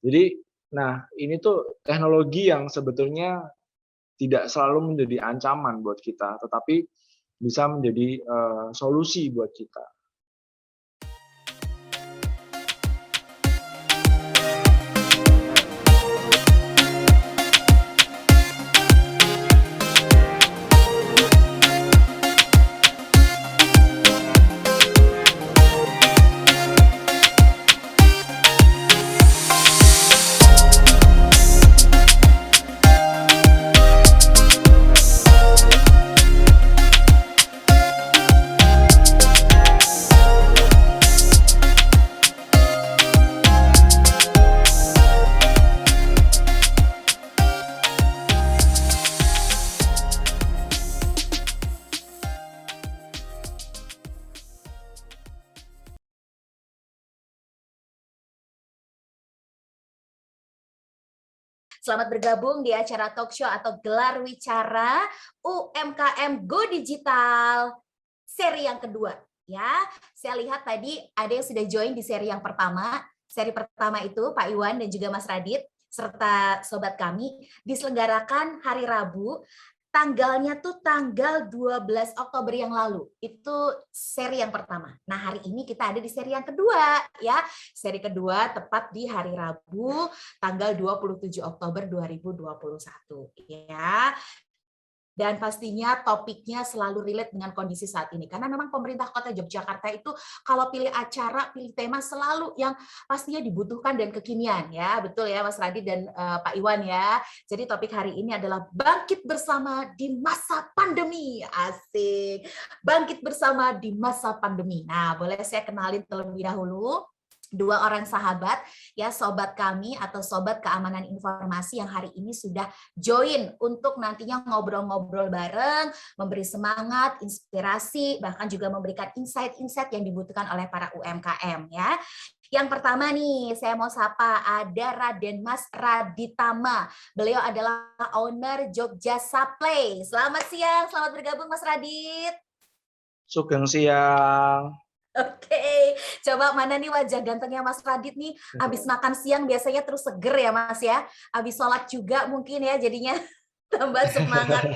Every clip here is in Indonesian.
Jadi, nah ini tuh teknologi yang sebetulnya tidak selalu menjadi ancaman buat kita, tetapi bisa menjadi, solusi buat kita. Selamat bergabung di acara talk show atau gelar wicara UMKM Go Digital seri yang kedua. Ya, saya lihat tadi ada yang sudah join di seri yang pertama. Seri pertama itu Pak Iwan dan juga Mas Radit serta sobat kami diselenggarakan hari Rabu. Tanggalnya tuh tanggal 12 Oktober yang lalu. Itu seri yang pertama. Nah, hari ini kita ada di seri yang kedua ya. Seri kedua tepat di hari Rabu tanggal 27 Oktober 2021 ya. Dan pastinya topiknya selalu relate dengan kondisi saat ini. Karena memang pemerintah Kota Yogyakarta itu kalau pilih acara, pilih tema selalu yang pastinya dibutuhkan dan kekinian. Ya, betul ya Mas Radit dan Pak Iwan ya. Jadi topik hari ini adalah bangkit bersama di masa pandemi. Asik. Bangkit bersama di masa pandemi. Nah, boleh saya kenalin terlebih dahulu. Dua orang sahabat ya, sobat kami atau sobat keamanan informasi yang hari ini sudah join untuk nantinya ngobrol-ngobrol bareng, memberi semangat, inspirasi, bahkan juga memberikan insight-insight yang dibutuhkan oleh para UMKM ya. Yang pertama nih, saya mau sapa ada Raden Mas Raditama. Beliau adalah owner Jogja Supply. Selamat siang, selamat bergabung Mas Radit. Sugeng siang. Oke, coba mana nih wajah gantengnya Mas Radit nih, habis makan siang biasanya terus seger ya Mas ya, habis sholat juga mungkin ya jadinya tambah semangat.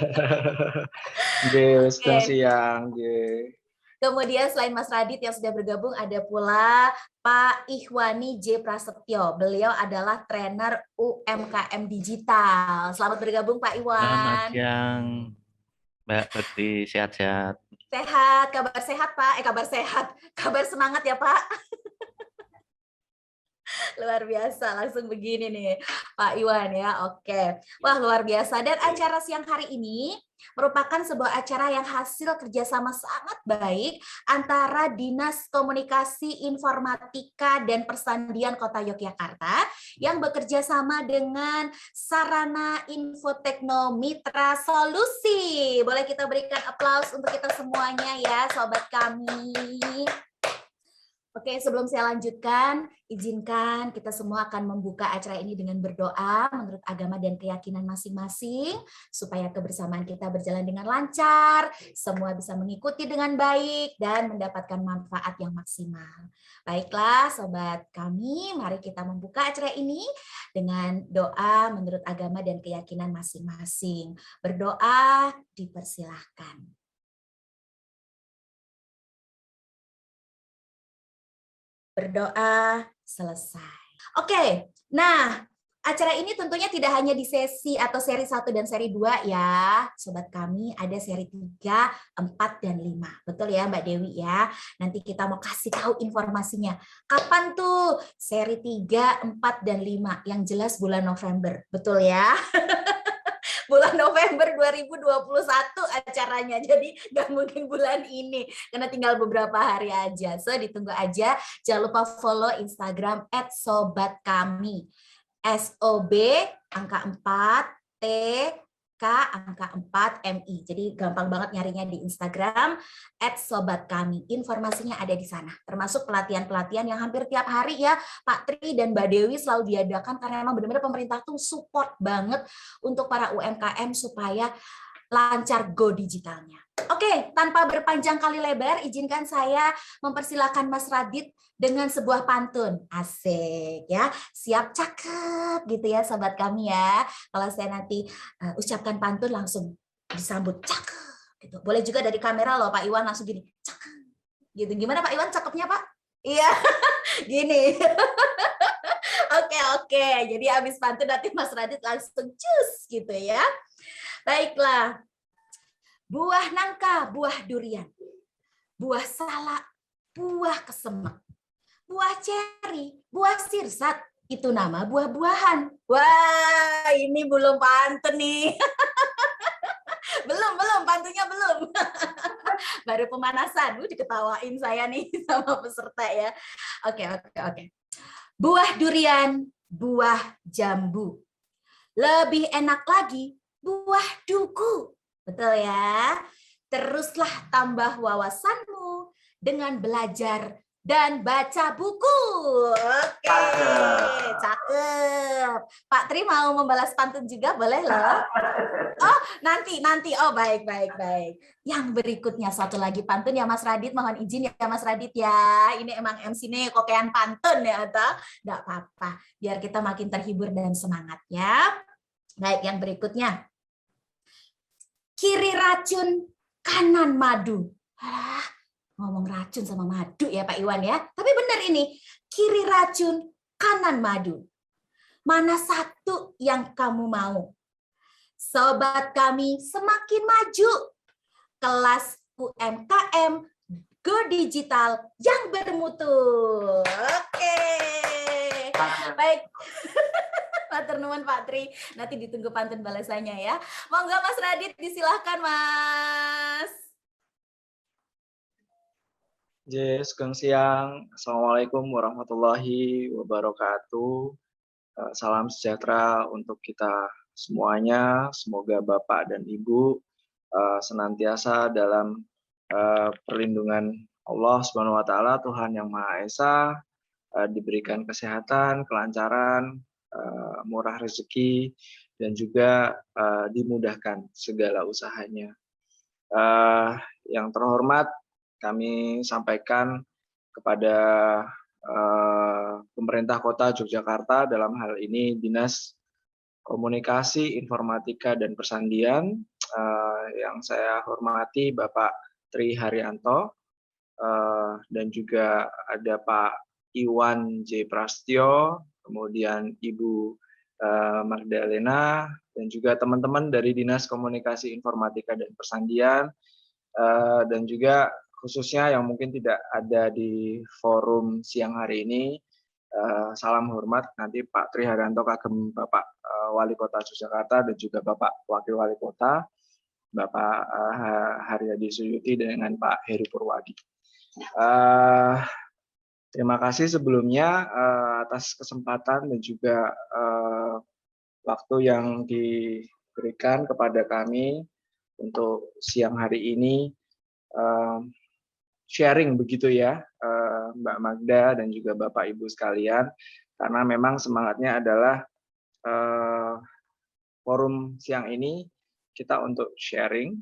Nggih, sedang Oke, siang, nggih. kemudian selain Mas Radit yang sudah bergabung ada pula Pak Ikhwani J. Prasetyo, beliau adalah trainer UMKM Digital. Selamat bergabung Pak Selamat Iwan. siang, Mbak Bekti, sehat-sehat. Sehat, kabar sehat Pak, kabar sehat, kabar semangat ya Pak. Luar biasa, langsung begini nih Pak Iwan ya, oke. Wah luar biasa, dan acara siang hari ini merupakan sebuah acara yang hasil kerjasama sangat baik antara Dinas Komunikasi Informatika dan Persandian Kota Yogyakarta yang bekerja sama dengan Sarana Infotekno Mitra Solusi. Boleh kita berikan aplaus untuk kita semuanya ya, sobat kami. Oke, sebelum saya lanjutkan, izinkan kita semua akan membuka acara ini dengan berdoa menurut agama dan keyakinan masing-masing, supaya kebersamaan kita berjalan dengan lancar, semua bisa mengikuti dengan baik, dan mendapatkan manfaat yang maksimal. Baiklah, sobat kami, mari kita membuka acara ini dengan doa menurut agama dan keyakinan masing-masing. Berdoa, dipersilahkan. Berdoa selesai. Oke, nah acara ini tentunya tidak hanya di sesi atau seri 1 dan seri 2 ya, sobat kami, ada seri 3, 4, dan 5. Betul ya Mbak Dewi ya? Nanti kita mau kasih tahu informasinya. Kapan tuh seri 3, 4, dan 5? Yang jelas bulan November, betul ya? Bulan November 2021 acaranya, jadi nggak mungkin bulan ini karena tinggal beberapa hari aja. So ditunggu aja, jangan lupa follow Instagram @sobatkami, SOB angka 4 T K angka 4 MI. Jadi gampang banget nyarinya di Instagram @sobatkami. Informasinya ada di sana. Termasuk pelatihan-pelatihan yang hampir tiap hari ya Pak Tri dan Mbak Dewi selalu diadakan karena memang benar-benar pemerintah tuh support banget untuk para UMKM supaya lancar go digitalnya. Oke, tanpa berpanjang kali lebar, izinkan saya mempersilakan Mas Radit dengan sebuah pantun. Asik ya. Siap cakep gitu ya sobat kami ya. Kalau saya nanti ucapkan pantun langsung disambut cakep gitu. Boleh juga dari kamera loh Pak Iwan langsung gini. Cakep. Gitu. Gimana Pak Iwan cakepnya Pak? Iya. Gini. Oke. Jadi habis pantun nanti Mas Radit langsung cus gitu ya. Baiklah. Buah nangka, buah durian. Buah salak, buah kesemek. Buah ceri, buah sirsat, itu nama buah-buahan. Wah, ini belum pantun nih. belum, pantunnya belum. Baru pemanasan. Diketawain saya nih sama peserta ya. Oke. Buah durian, buah jambu. Lebih enak lagi, buah duku. Betul ya? Teruslah tambah wawasanmu dengan belajar dan baca buku. Oke, cakep. Pak Tri mau membalas pantun juga boleh loh. Oh, nanti. Oh, baik. Yang berikutnya satu lagi pantun ya Mas Radit, mohon izin ya Mas Radit ya. Ini emang MC-nya kokean pantun ya atau enggak apa-apa. Biar kita makin terhibur dan semangat ya. Baik, yang berikutnya. Kiri racun, kanan madu. Ngomong racun sama madu ya Pak Iwan ya. Tapi benar ini, kiri racun, kanan madu. Mana satu yang kamu mau? Sobat kami semakin maju. Kelas UMKM Go Digital yang bermutu. Oke. Baik. Matur nuwun Pak Tri. Nanti ditunggu pantun balasannya ya. Monggo Mas Radit disilahkan Mas. Sugeng siang. Assalamualaikum warahmatullahi wabarakatuh. Salam sejahtera untuk kita semuanya. Semoga Bapak dan Ibu senantiasa dalam perlindungan Allah Subhanahu wa taala, Tuhan yang Maha Esa, diberikan kesehatan, kelancaran, murah rezeki, dan juga dimudahkan segala usahanya. Yang terhormat, kami sampaikan kepada pemerintah Kota Yogyakarta, dalam hal ini Dinas Komunikasi, Informatika, dan Persandian, yang saya hormati Bapak Tri Haryanto, dan juga ada Pak Iwan J. Prastyo, kemudian Ibu Magdalena, dan juga teman-teman dari Dinas Komunikasi, Informatika, dan Persandian, dan juga khususnya yang mungkin tidak ada di forum siang hari ini, salam hormat nanti Pak Tri Haryanto kagem Bapak Wali Kota Yogyakarta dan juga Bapak Wakil Wali Kota, Bapak Haryadi Suyuti dengan Pak Heri Purwadi. Terima kasih sebelumnya atas kesempatan dan juga waktu yang diberikan kepada kami untuk siang hari ini sharing begitu ya Mbak Magda dan juga Bapak Ibu sekalian, karena memang semangatnya adalah forum siang ini kita untuk sharing,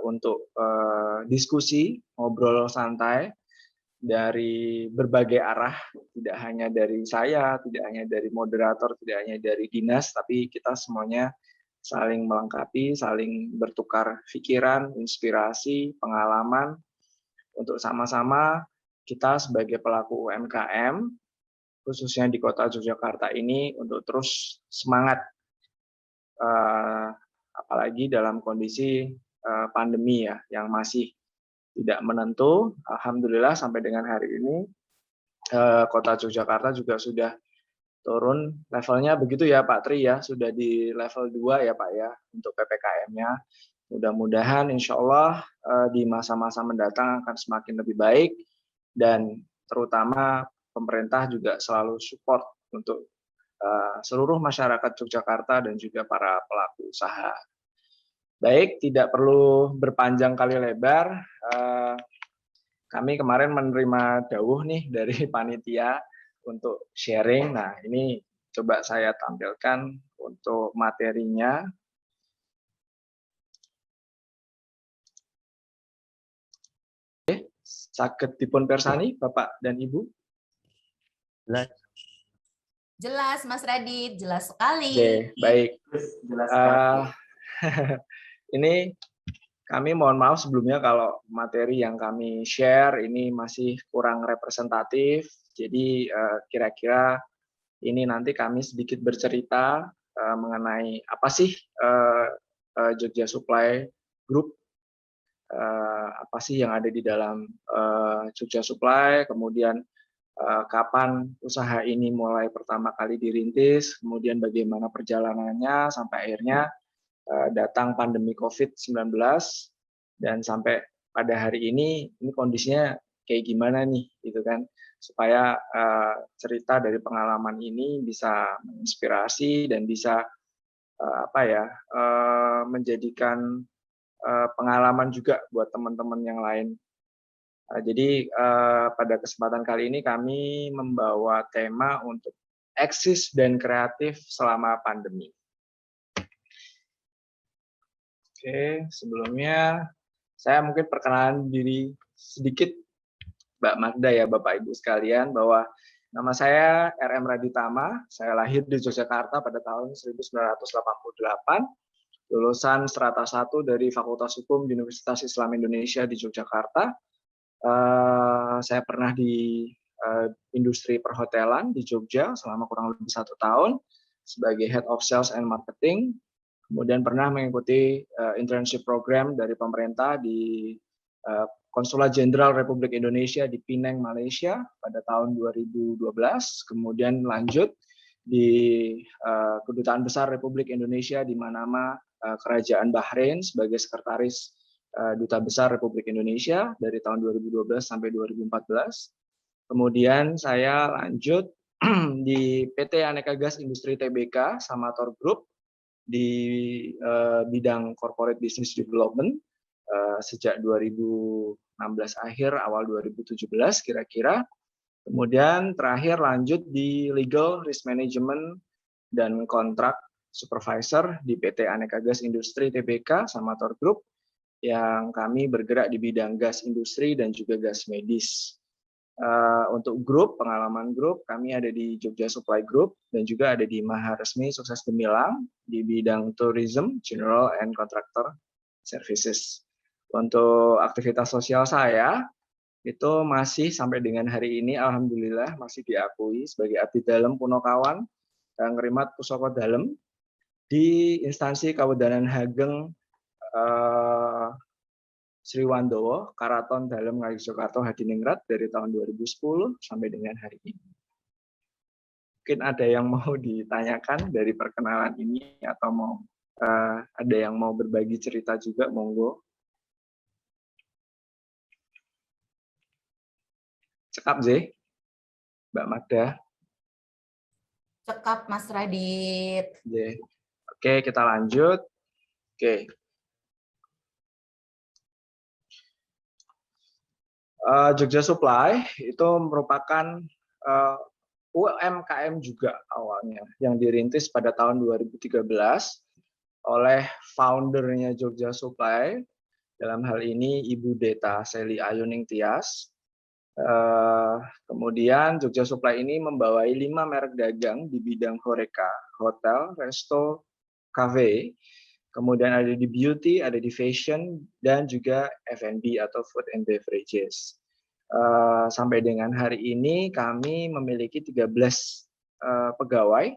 untuk diskusi, ngobrol santai dari berbagai arah, tidak hanya dari saya, tidak hanya dari moderator, tidak hanya dari dinas, tapi kita semuanya saling melengkapi, saling bertukar pikiran, inspirasi, pengalaman, untuk sama-sama kita sebagai pelaku UMKM, khususnya di Kota Yogyakarta ini, untuk terus semangat, apalagi dalam kondisi pandemi ya, yang masih tidak menentu. Alhamdulillah sampai dengan hari ini Kota Yogyakarta juga sudah turun levelnya begitu ya Pak Tri ya, sudah di level 2 ya Pak ya untuk PPKM-nya. Mudah-mudahan insya Allah di masa-masa mendatang akan semakin lebih baik, dan terutama pemerintah juga selalu support untuk seluruh masyarakat Yogyakarta dan juga para pelaku usaha. Baik, tidak perlu berpanjang kali lebar. Kami kemarin menerima dawuh nih dari panitia untuk sharing. Nah, ini coba saya tampilkan untuk materinya. Oke, saged dipun pirsani Bapak dan Ibu. Jelas. Jelas, Mas Radit, jelas sekali. Oke, baik. Ini kami mohon maaf sebelumnya kalau materi yang kami share ini masih kurang representatif. Jadi kira-kira ini nanti kami sedikit bercerita mengenai apa sih Jogja Supply Group, apa sih yang ada di dalam Jogja Supply, kemudian kapan usaha ini mulai pertama kali dirintis, kemudian bagaimana perjalanannya sampai akhirnya datang pandemi COVID-19 dan sampai pada hari ini kondisinya kayak gimana nih gitu kan, supaya cerita dari pengalaman ini bisa menginspirasi dan bisa menjadikan pengalaman juga buat teman-teman yang lain. Jadi pada kesempatan kali ini kami membawa tema untuk eksis dan kreatif selama pandemi. Oke, sebelumnya saya mungkin perkenalan diri sedikit, Mbak Magda ya, Bapak Ibu sekalian, bahwa nama saya RM Raditama, saya lahir di Yogyakarta pada tahun 1988, lulusan strata 1 dari Fakultas Hukum di Universitas Islam Indonesia di Yogyakarta. Saya pernah di industri perhotelan di Jogja selama kurang lebih 1 tahun sebagai Head of Sales and Marketing. Kemudian pernah mengikuti internship program dari pemerintah di Konsulat Jenderal Republik Indonesia di Penang, Malaysia pada tahun 2012. Kemudian lanjut di Kedutaan Besar Republik Indonesia di Manama, Kerajaan Bahrain sebagai Sekretaris Duta Besar Republik Indonesia dari tahun 2012 sampai 2014. Kemudian saya lanjut di PT Aneka Gas Industri Tbk Samator Group di bidang corporate business development sejak 2016 akhir awal 2017 kira-kira. Kemudian terakhir lanjut di legal risk management dan kontrak supervisor di PT Aneka Gas Industri Tbk Samator Group yang kami bergerak di bidang gas industri dan juga gas medis. Untuk grup, pengalaman grup, kami ada di Jogja Supply Group dan juga ada di Maharesmi Sukses Gemilang di bidang tourism, general and contractor services. Untuk aktivitas sosial saya, itu masih sampai dengan hari ini, alhamdulillah masih diakui sebagai abdi dalem Punokawan, Ngrimat Pusoko Dalem di instansi Kawedanan Hageng Sriwandowo, Karaton Dalem Ngayogyakarta Hadiningrat dari tahun 2010 sampai dengan hari ini. Mungkin ada yang mau ditanyakan dari perkenalan ini atau mau ada yang mau berbagi cerita juga, monggo. Cekap Zeh, Mbak Magda. Cekap Mas Radit. Oke, kita lanjut. Oke. Jogja Supply itu merupakan UMKM juga awalnya yang dirintis pada tahun 2013 oleh foundernya Jogja Supply, dalam hal ini Ibu Deta Seli Ayuning Tias. Kemudian Jogja Supply ini membawai 5 merek dagang di bidang horeca, hotel, resto, cafe. Kemudian ada di beauty, ada di fashion, dan juga F&B atau food and beverages. Sampai dengan hari ini kami memiliki 13 pegawai.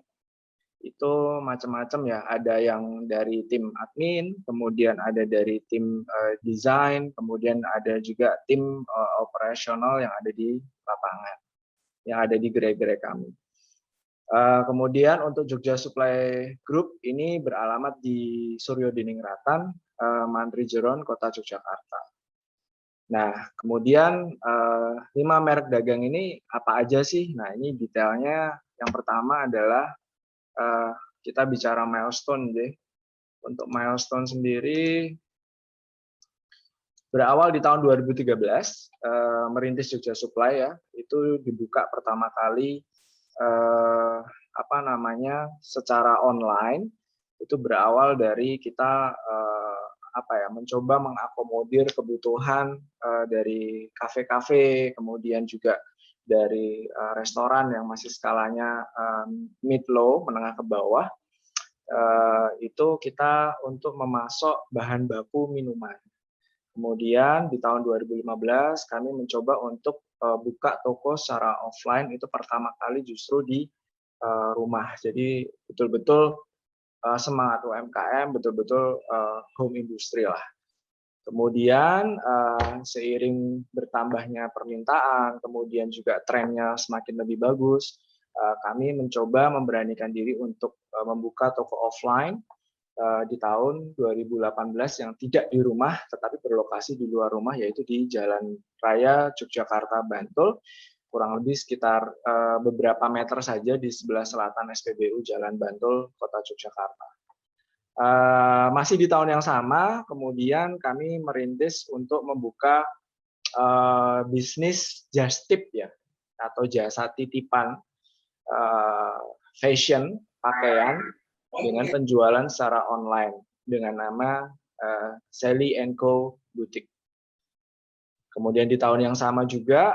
Itu macam-macam ya, ada yang dari tim admin, kemudian ada dari tim desain, kemudian ada juga tim operasional yang ada di lapangan, yang ada di gerai-gerai kami. Kemudian untuk Jogja Supply Group ini beralamat di Suryo Diningratan, Mantri Jeron, Kota Yogyakarta. Nah, kemudian 5 merek dagang ini apa aja sih? Nah, ini detailnya. Yang pertama adalah kita bicara milestone deh. Untuk milestone sendiri berawal di tahun 2013, merintis Jogja Supply ya, itu dibuka pertama kali secara online. Itu berawal dari kita mencoba mengakomodir kebutuhan dari kafe-kafe, kemudian juga dari restoran yang masih skalanya mid low, menengah ke bawah, itu kita untuk memasok bahan baku minuman. Kemudian di tahun 2015 kami mencoba untuk buka toko secara offline itu pertama kali justru di rumah. Jadi betul-betul semangat UMKM, betul-betul home industry lah. Kemudian seiring bertambahnya permintaan, kemudian juga trennya semakin lebih bagus, kami mencoba memberanikan diri untuk membuka toko offline di tahun 2018 yang tidak di rumah tetapi berlokasi di luar rumah, yaitu di Jalan Raya Yogyakarta Bantul, kurang lebih sekitar beberapa meter saja di sebelah selatan SPBU Jalan Bantul, Kota Yogyakarta. Masih di tahun yang sama, kemudian kami merintis untuk membuka bisnis just tip ya, atau jasa titipan fashion, pakaian dengan penjualan secara online dengan nama Sally & Co Boutique. Kemudian di tahun yang sama juga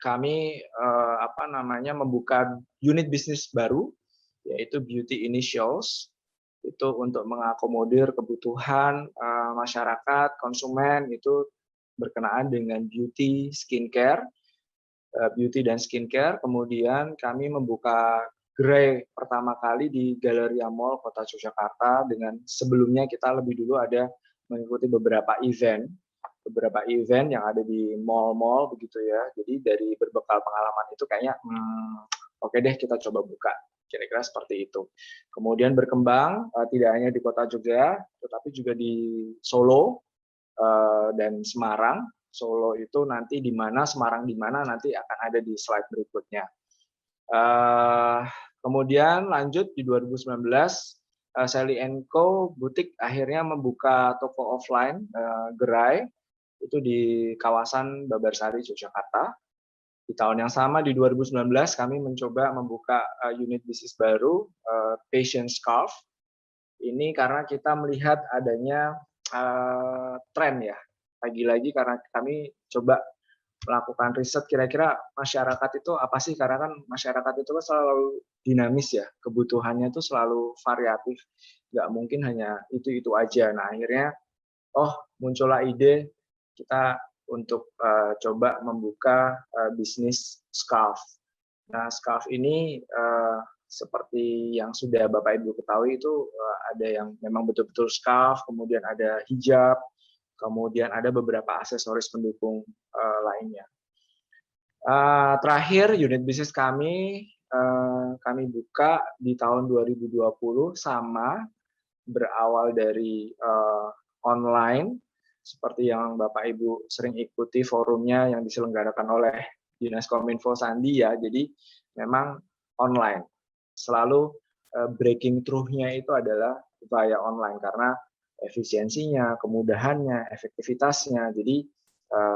kami membuka unit bisnis baru, yaitu Beauty Initials. Itu untuk mengakomodir kebutuhan masyarakat, konsumen itu berkenaan dengan beauty, skincare, beauty dan skincare. Kemudian kami membuka gerai pertama kali di Galleria Mall Kota Yogyakarta, dengan sebelumnya kita lebih dulu ada mengikuti beberapa event yang ada di mall-mall begitu ya. Jadi dari berbekal pengalaman itu kayaknya oke deh kita coba buka. Kira-kira seperti itu. Kemudian berkembang tidak hanya di Kota Jogja, tetapi juga di Solo dan Semarang. Solo itu nanti di mana, Semarang di mana nanti akan ada di slide berikutnya. Kemudian lanjut di 2019, Sally & Co Boutique akhirnya membuka toko offline gerai itu di kawasan Babarsari, Yogyakarta. Di tahun yang sama, di 2019, kami mencoba membuka unit bisnis baru, Passion Scarf. Ini karena kita melihat adanya tren ya. Lagi-lagi karena kami coba melakukan riset kira-kira masyarakat itu apa sih, karena kan masyarakat itu kan selalu dinamis ya, kebutuhannya itu selalu variatif, nggak mungkin hanya itu aja. Nah akhirnya muncullah ide kita untuk coba membuka bisnis scarf. Nah scarf ini seperti yang sudah Bapak Ibu ketahui itu ada yang memang betul-betul scarf, kemudian ada hijab, kemudian ada beberapa aksesoris pendukung lainnya. Terakhir unit bisnis kami buka di tahun 2020, sama berawal dari online, seperti yang Bapak Ibu sering ikuti forumnya yang diselenggarakan oleh Dinas Kominfo Sandi ya. Jadi memang online. Selalu breaking through-nya itu adalah via online karena efisiensinya, kemudahannya, efektivitasnya. Jadi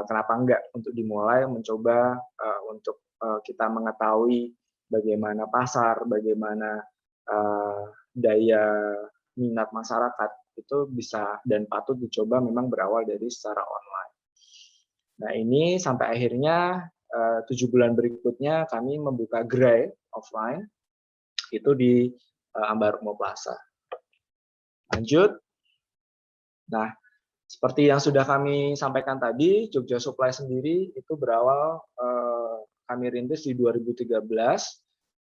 kenapa enggak untuk dimulai mencoba untuk kita mengetahui bagaimana pasar, bagaimana daya minat masyarakat itu bisa dan patut dicoba memang berawal dari secara online. Nah ini sampai akhirnya 7 bulan berikutnya kami membuka gerai offline itu di Ambarukmo Plaza. Lanjut. Nah seperti yang sudah kami sampaikan tadi, Jogja Supply sendiri itu berawal kami rintis di 2013.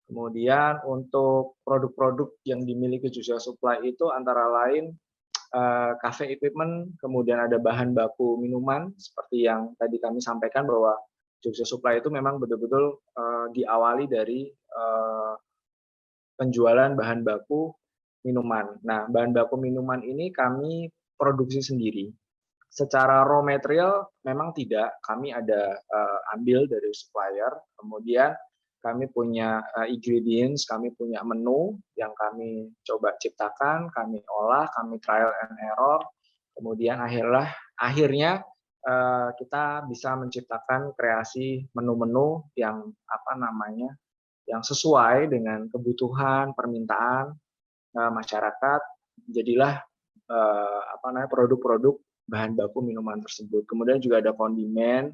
Kemudian untuk produk-produk yang dimiliki Jogja Supply itu antara lain cafe equipment, kemudian ada bahan baku minuman, seperti yang tadi kami sampaikan bahwa Jogja Supply itu memang betul-betul diawali dari penjualan bahan baku minuman. Nah, bahan baku minuman ini kami produksi sendiri. Secara raw material memang tidak, kami ada ambil dari supplier, kemudian kami punya ingredients, kami punya menu yang kami coba ciptakan, kami olah, kami trial and error, kemudian akhirnya kita bisa menciptakan kreasi menu-menu yang yang sesuai dengan kebutuhan, permintaan masyarakat. Jadilah produk-produk bahan baku minuman tersebut. Kemudian juga ada kondimen,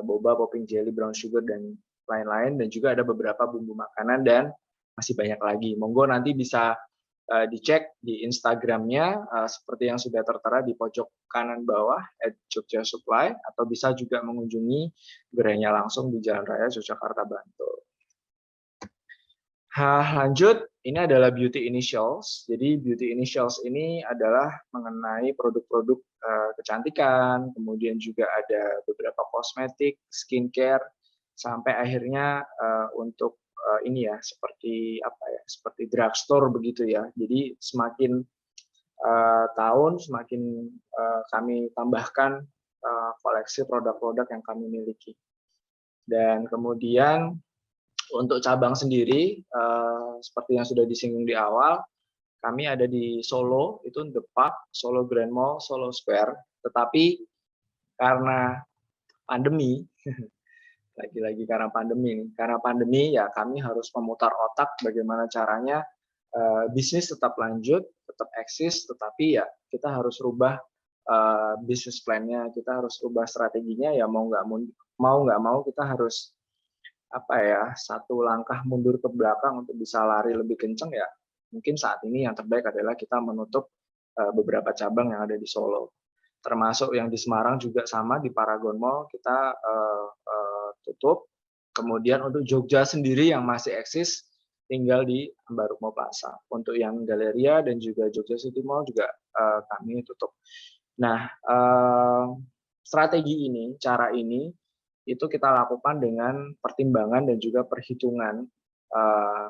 boba, popping jelly, brown sugar, dan lain-lain. Dan juga ada beberapa bumbu makanan dan masih banyak lagi. Monggo nanti bisa dicek di Instagramnya seperti yang sudah tertera di pojok kanan bawah @jogja_supply, atau bisa juga mengunjungi gerainya langsung di Jalan Raya Yogyakarta, Bantul. Lanjut, ini adalah Beauty Initials. Jadi Beauty Initials ini adalah mengenai produk-produk kecantikan, kemudian juga ada beberapa kosmetik, skincare, sampai akhirnya untuk ini ya, seperti apa ya, seperti drugstore begitu ya. Jadi semakin tahun semakin kami tambahkan koleksi produk-produk yang kami miliki. Dan kemudian untuk cabang sendiri, seperti yang sudah disinggung di awal, kami ada di Solo, itu The Park, Solo Grand Mall, Solo Square. Tetapi karena pandemi, lagi-lagi karena pandemi ya kami harus memutar otak bagaimana caranya bisnis tetap lanjut, tetap eksis, tetapi ya kita harus rubah bisnis plan-nya, kita harus rubah strateginya, ya mau nggak mau kita harus satu langkah mundur ke belakang untuk bisa lari lebih kenceng. Ya mungkin saat ini yang terbaik adalah kita menutup beberapa cabang yang ada di Solo, termasuk yang di Semarang juga sama, di Paragon Mall kita tutup. Kemudian untuk Jogja sendiri yang masih eksis tinggal di Ambarukmo Plaza. Untuk yang Galeria dan juga Jogja City Mall juga kami tutup. Nah, strategi ini, cara ini itu kita lakukan dengan pertimbangan dan juga perhitungan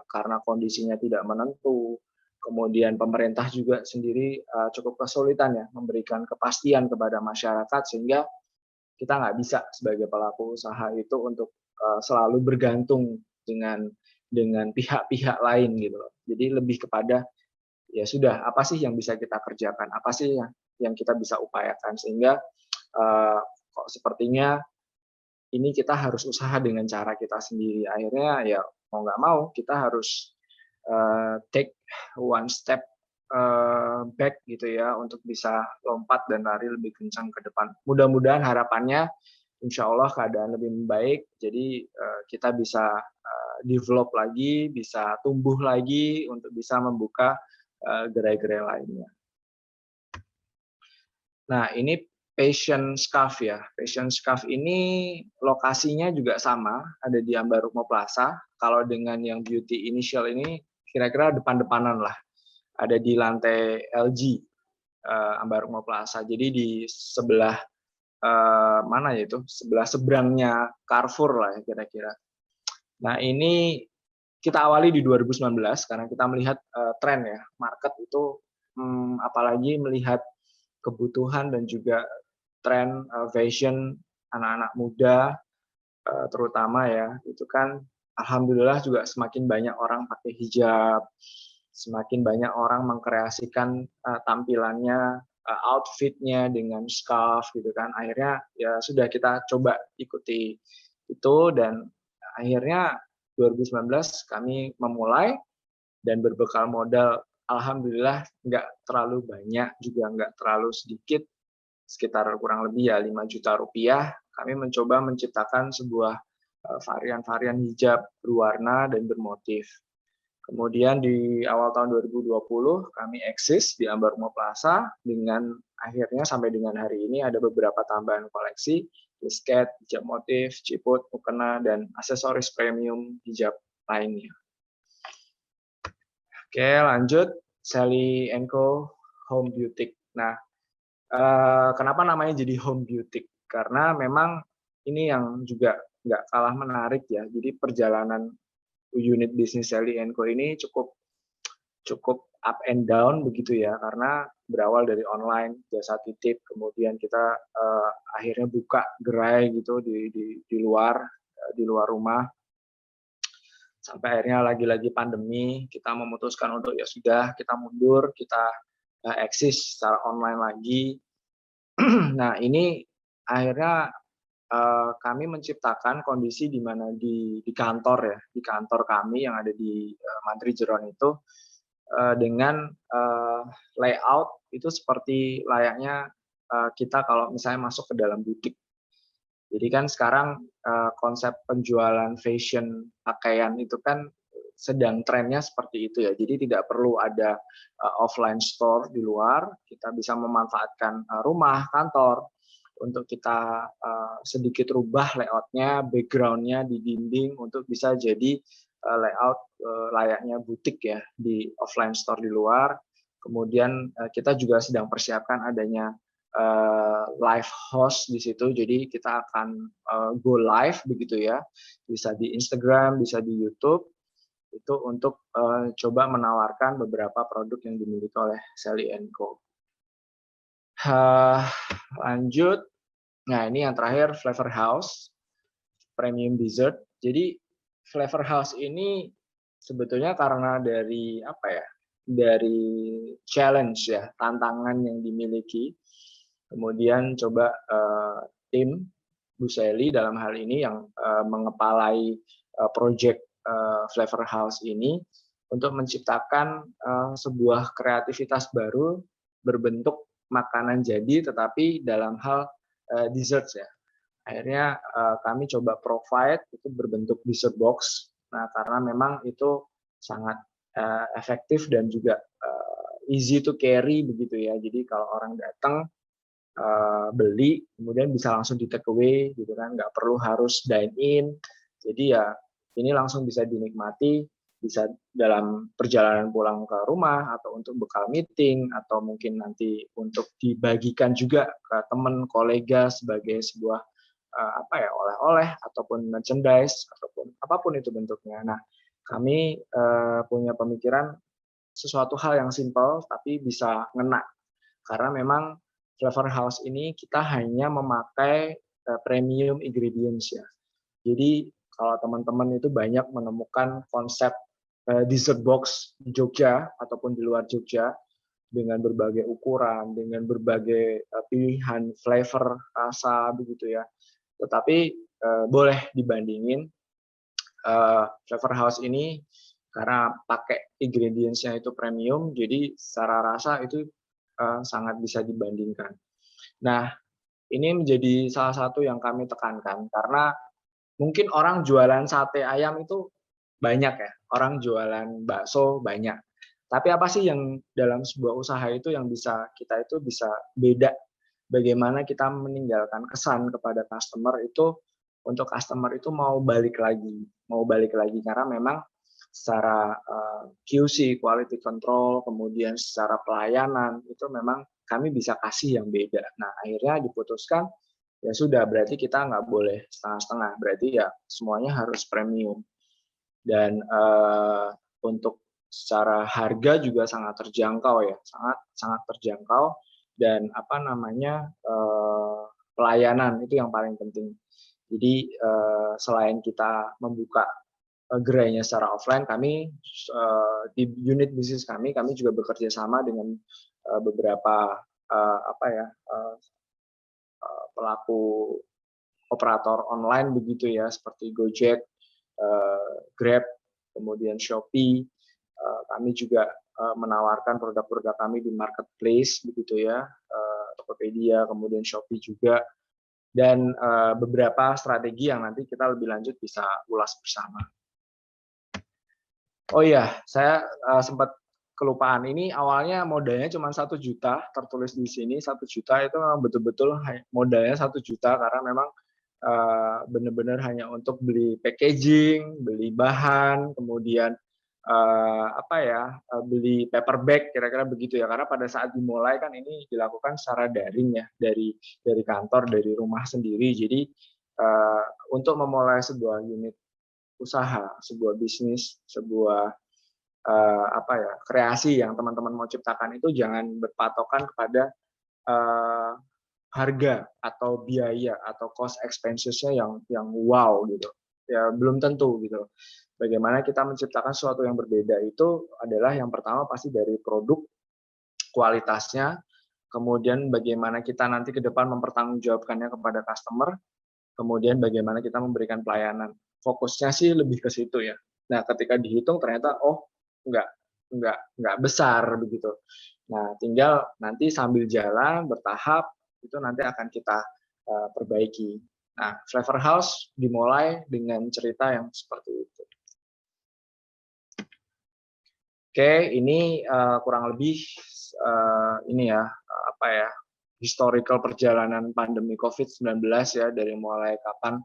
karena kondisinya tidak menentu. Kemudian pemerintah juga sendiri cukup kesulitan ya memberikan kepastian kepada masyarakat, sehingga kita nggak bisa sebagai pelaku usaha itu untuk selalu bergantung dengan pihak-pihak lain gitu loh. Jadi lebih kepada ya sudah, apa sih yang bisa kita kerjakan, apa sih yang kita bisa upayakan, sehingga kok sepertinya ini kita harus usaha dengan cara kita sendiri. Akhirnya ya mau nggak mau kita harus take one step back gitu ya, untuk bisa lompat dan lari lebih kencang ke depan. Mudah-mudahan harapannya insya Allah keadaan lebih membaik, jadi kita bisa develop lagi, bisa tumbuh lagi untuk bisa membuka gerai-gerai lainnya. Nah, ini Passion Scarf ya. Passion Scarf ini lokasinya juga sama, ada di Ambarukmo Plaza. Kalau dengan yang Beauty Initial ini kira-kira depan-depanan lah. Ada di lantai LG Ambarukmo Plaza. Jadi di sebelah mana ya itu? Sebelah seberangnya Carrefour lah ya kira-kira. Nah, ini kita awali di 2019 karena kita melihat tren ya, market itu apalagi melihat kebutuhan dan juga tren fashion anak-anak muda terutama ya, itu kan alhamdulillah juga semakin banyak orang pakai hijab, semakin banyak orang mengkreasikan tampilannya, outfitnya dengan scarf gitu kan. Akhirnya ya sudah kita coba ikuti itu, dan akhirnya 2019 kami memulai, dan berbekal modal alhamdulillah nggak terlalu banyak juga nggak terlalu sedikit, sekitar kurang lebih ya 5 juta rupiah, kami mencoba menciptakan sebuah varian-varian hijab berwarna dan bermotif. Kemudian di awal tahun 2020 kami eksis di Ambarukmo Plaza, dengan akhirnya sampai dengan hari ini ada beberapa tambahan koleksi, disket, hijab motif, ciput, mukena, dan aksesoris premium hijab lainnya. Oke, lanjut, Sally & Co Home Beauty. Nah, kenapa namanya jadi Home Beauty? Karena memang ini yang juga nggak kalah menarik ya. Jadi perjalanan unit bisnis Sally & Co ini cukup up and down begitu ya, karena berawal dari online, jasa titip, kemudian kita akhirnya buka gerai gitu di luar rumah, sampai akhirnya lagi-lagi pandemi kita memutuskan untuk ya sudah, kita mundur, kita eksis secara online lagi. Nah, ini akhirnya kami menciptakan kondisi di mana di kantor ya, di kantor kami yang ada di Mantri Jeron itu, dengan layout itu seperti layaknya kita kalau misalnya masuk ke dalam butik. Jadi kan sekarang konsep penjualan fashion pakaian itu kan sedang trennya seperti itu ya. Jadi tidak perlu ada offline store di luar, kita bisa memanfaatkan rumah, kantor untuk kita sedikit rubah layoutnya, backgroundnya di dinding untuk bisa jadi layout layaknya butik ya di offline store di luar. Kemudian kita juga sedang persiapkan adanya live host di situ, jadi kita akan go live begitu ya, bisa di Instagram, bisa di YouTube, itu untuk coba menawarkan beberapa produk yang dimiliki oleh Sally & Co. Lanjut, nah ini yang terakhir Flavor House Premium Dessert. Jadi Flavor House ini sebetulnya karena dari apa ya, dari challenge ya, tantangan yang dimiliki, kemudian coba tim Bu Sally dalam hal ini yang mengepalai project Flavor House ini untuk menciptakan sebuah kreativitas baru berbentuk makanan jadi tetapi dalam hal dessert ya. Akhirnya kami coba provide itu berbentuk dessert box. Nah, karena memang itu sangat efektif dan juga easy to carry begitu ya. Jadi kalau orang datang beli, kemudian bisa langsung di take away gitu kan, nggak perlu harus dine in. Jadi ya ini langsung bisa dinikmati, bisa dalam perjalanan pulang ke rumah atau untuk bekal meeting atau mungkin nanti untuk dibagikan juga ke teman kolega sebagai sebuah apa ya, oleh-oleh ataupun merchandise ataupun apapun itu bentuknya. Nah, kami punya pemikiran sesuatu hal yang simple tapi bisa ngena karena memang Flavor House ini kita hanya memakai premium ingredients ya. Jadi kalau teman-teman itu banyak menemukan konsep dessert box di Jogja ataupun di luar Jogja dengan berbagai ukuran, dengan berbagai pilihan flavor, rasa begitu ya. Tetapi boleh dibandingin Flavor House ini karena pakai ingredients-nya itu premium, jadi secara rasa itu sangat bisa dibandingkan. Nah, ini menjadi salah satu yang kami tekankan karena mungkin orang jualan sate ayam itu banyak ya, orang jualan bakso banyak. Tapi apa sih yang dalam sebuah usaha itu yang bisa kita itu bisa beda? Bagaimana kita meninggalkan kesan kepada customer itu untuk customer itu mau balik lagi karena memang secara QC quality control kemudian secara pelayanan itu memang kami bisa kasih yang beda. Nah akhirnya diputuskan ya sudah berarti kita nggak boleh setengah-setengah, berarti ya semuanya harus premium dan untuk secara harga juga sangat terjangkau ya, sangat terjangkau dan apa namanya pelayanan itu yang paling penting. Jadi selain kita membuka gerainya secara offline, kami di unit bisnis kami juga bekerja sama dengan beberapa apa ya pelaku operator online begitu ya seperti Gojek, Grab, kemudian Shopee. Kami juga menawarkan produk-produk kami di marketplace begitu ya, Tokopedia, kemudian Shopee juga dan beberapa strategi yang nanti kita lebih lanjut bisa ulas bersama. Oh iya, saya sempat kelupaan ini awalnya modalnya cuma 1 juta, tertulis di sini 1 juta itu memang betul-betul modalnya 1 juta karena memang benar-benar hanya untuk beli packaging, beli bahan, kemudian apa ya, beli paper bag kira-kira begitu ya. Karena pada saat dimulai kan ini dilakukan secara daring ya dari kantor, dari rumah sendiri. Jadi untuk memulai sebuah unit usaha, sebuah bisnis, sebuah apa ya, kreasi yang teman-teman mau ciptakan itu jangan berpatokan kepada harga atau biaya atau cost expenses-nya yang wow gitu. Ya belum tentu gitu. Bagaimana kita menciptakan sesuatu yang berbeda itu adalah yang pertama pasti dari produk, kualitasnya, kemudian bagaimana kita nanti ke depan mempertanggungjawabkannya kepada customer, kemudian bagaimana kita memberikan pelayanan. Fokusnya sih lebih ke situ ya. Nah, ketika dihitung ternyata oh nggak besar begitu. Nah, tinggal nanti sambil jalan bertahap itu nanti akan kita perbaiki. Nah, Flavor House dimulai dengan cerita yang seperti itu. Oke, ini kurang lebih ini ya, apa ya, historical perjalanan pandemi COVID-19 ya, dari mulai kapan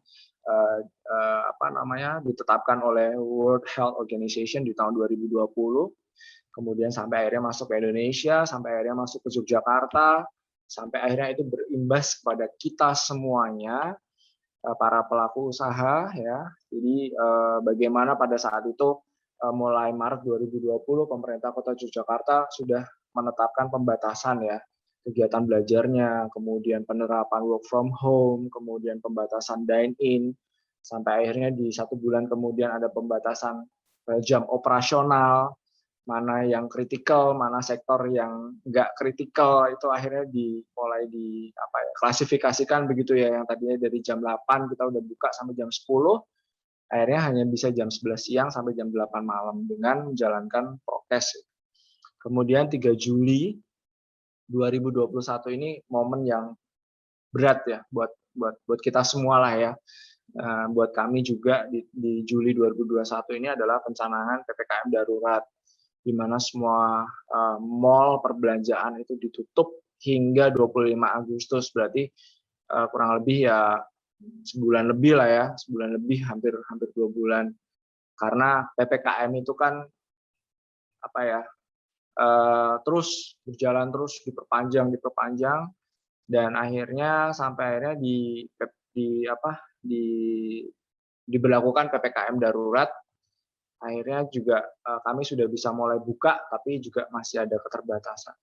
apa namanya, ditetapkan oleh World Health Organization di tahun 2020, kemudian sampai akhirnya masuk ke Indonesia, sampai akhirnya masuk ke Yogyakarta, sampai akhirnya itu berimbas kepada kita semuanya, para pelaku usaha ya. Jadi bagaimana pada saat itu mulai Maret 2020 pemerintah Kota Yogyakarta sudah menetapkan pembatasan ya kegiatan belajarnya, kemudian penerapan work from home, kemudian pembatasan dine in, sampai akhirnya di 1 bulan kemudian ada pembatasan jam operasional, mana yang kritikal, mana sektor yang nggak kritikal, itu akhirnya mulai di apa ya, klasifikasikan begitu ya, yang tadinya dari jam 8 kita udah buka sampai jam 10, akhirnya hanya bisa jam 11 siang sampai jam 8 malam dengan menjalankan prokes. Kemudian 3 Juli 2021 ini momen yang berat ya buat kita semua lah ya. Buat kami juga di Juli 2021 ini adalah pencanangan PPKM darurat, di mana semua mall perbelanjaan itu ditutup hingga 25 Agustus, berarti kurang lebih ya sebulan lebih lah ya, sebulan lebih, hampir 2 bulan. Karena PPKM itu kan apa ya, terus berjalan terus, diperpanjang, dan akhirnya sampai akhirnya diberlakukan PPKM darurat. Akhirnya juga kami sudah bisa mulai buka, tapi juga masih ada keterbatasan.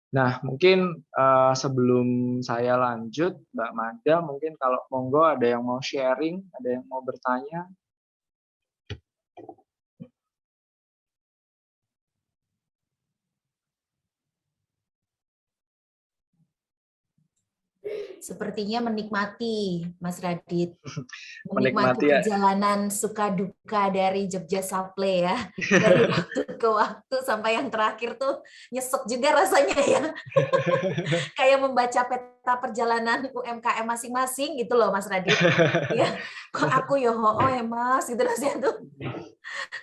Nah, mungkin sebelum saya lanjut, Mbak Mada, mungkin kalau monggo ada yang mau sharing, ada yang mau bertanya. Sepertinya menikmati, Mas Radit. Menikmati Menikmati ya. perjalanan suka duka dari Jogja Supply ya. Dari waktu ke waktu sampai yang terakhir tuh nyesek juga rasanya ya. Kayak membaca peta perjalanan UMKM masing-masing gitu loh Mas Radit. Ya, kok aku ya ya Mas gitu rasanya tuh.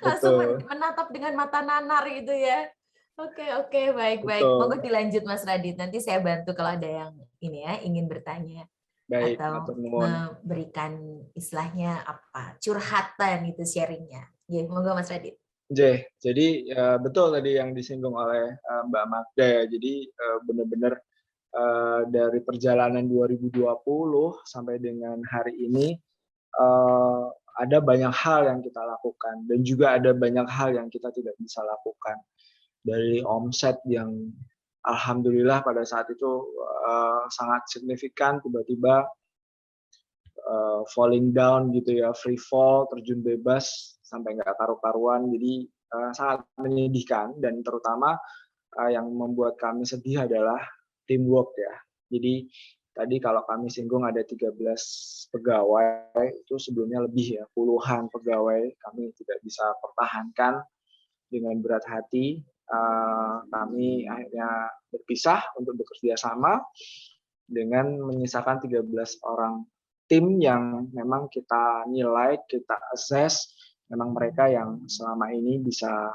Langsung Betul. menatap dengan mata nanar gitu ya. Oke, baik. Betul. Monggo dilanjut Mas Radit. Nanti saya bantu kalau ada yang ini ya ingin bertanya Baik, atau matur nuwun. memberikan istilahnya apa sharingnya. Ya, monggo Mas Radit. Jadi betul tadi yang disinggung oleh Mbak Magda ya. Jadi benar-benar dari perjalanan 2020 sampai dengan hari ini ada banyak hal yang kita lakukan, dan juga ada banyak hal yang kita tidak bisa lakukan. Dari omset yang alhamdulillah pada saat itu sangat signifikan, tiba-tiba falling down gitu ya, free fall, terjun bebas sampai nggak karu-karuan. Jadi sangat menyedihkan, dan terutama yang membuat kami sedih adalah teamwork ya. Jadi tadi kalau kami singgung ada 13 pegawai, itu sebelumnya lebih ya, puluhan pegawai kami tidak bisa pertahankan. Dengan berat hati kami akhirnya berpisah untuk bekerja sama dengan menyisakan 13 orang tim yang memang kita nilai, kita assess, memang mereka yang selama ini bisa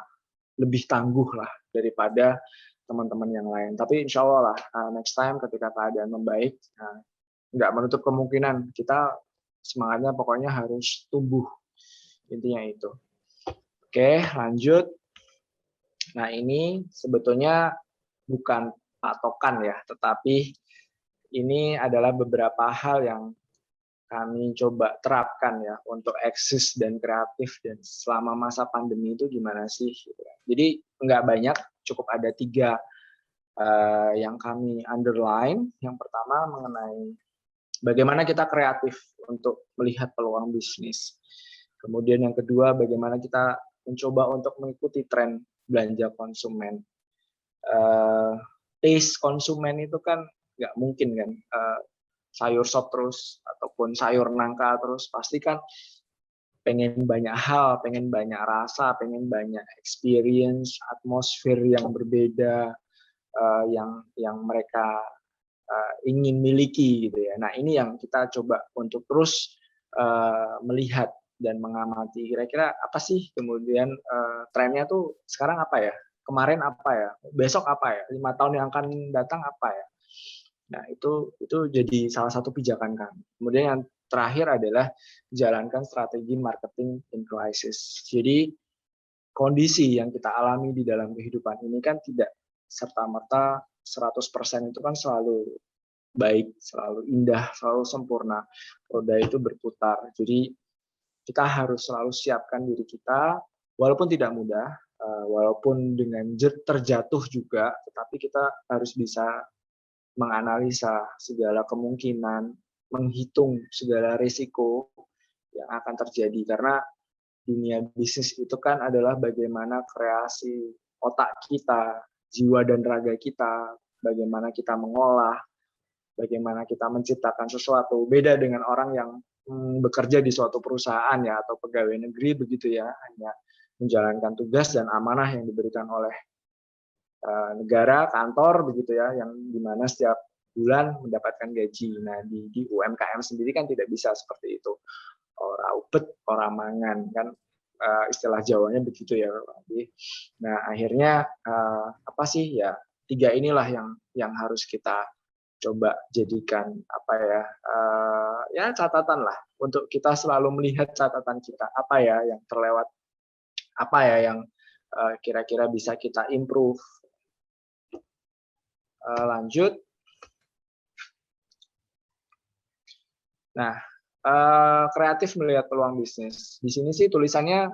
lebih tangguh lah daripada teman-teman yang lain. Tapi insya Allah lah, next time ketika keadaan membaik, nggak menutup kemungkinan, kita semangatnya pokoknya harus tumbuh, intinya itu. Oke, lanjut. Nah, ini sebetulnya bukan patokan ya, tetapi ini adalah beberapa hal yang kami coba terapkan ya untuk eksis dan kreatif dan selama masa pandemi itu gimana sih. Jadi nggak banyak, cukup ada 3 yang kami underline. Yang pertama mengenai bagaimana kita kreatif untuk melihat peluang bisnis. Kemudian yang kedua, bagaimana kita mencoba untuk mengikuti tren belanja konsumen. Taste konsumen itu kan nggak mungkin kan sayur sop terus ataupun sayur nangka terus, pasti kan pengen banyak hal, pengen banyak rasa, pengen banyak experience, atmosfer yang berbeda yang mereka ingin miliki gitu ya. Nah, ini yang kita coba untuk terus melihat dan mengamati kira-kira apa sih kemudian trennya tuh sekarang apa ya, kemarin apa ya, besok apa ya, 5 tahun yang akan datang apa ya. Nah, itu jadi salah satu pijakan kami. Kemudian yang terakhir adalah jalankan strategi marketing in crisis. Jadi kondisi yang kita alami di dalam kehidupan ini kan tidak serta-merta 100% itu kan selalu baik, selalu indah, selalu sempurna. Roda itu berputar. Jadi kita harus selalu siapkan diri kita, walaupun tidak mudah, walaupun dengan terjatuh juga, tetapi kita harus bisa menganalisa segala kemungkinan, menghitung segala risiko yang akan terjadi. Karena dunia bisnis itu kan adalah bagaimana kreasi otak kita, jiwa dan raga kita, bagaimana kita mengolah, bagaimana kita menciptakan sesuatu. Beda dengan orang yang bekerja di suatu perusahaan ya, atau pegawai negeri begitu ya, hanya menjalankan tugas dan amanah yang diberikan oleh negara, kantor begitu ya, yang dimana setiap bulan mendapatkan gaji. Nah, di UMKM sendiri kan tidak bisa seperti itu. Ora upet, ora mangan kan, istilah Jawanya begitu ya. Nah, akhirnya apa sih ya, 3 inilah yang harus kita coba jadikan apa ya, ya catatan lah untuk kita selalu melihat catatan kita, apa ya yang terlewat, apa ya yang kira-kira bisa kita improve. Lanjut. Nah, kreatif melihat peluang bisnis. Di sini sih tulisannya,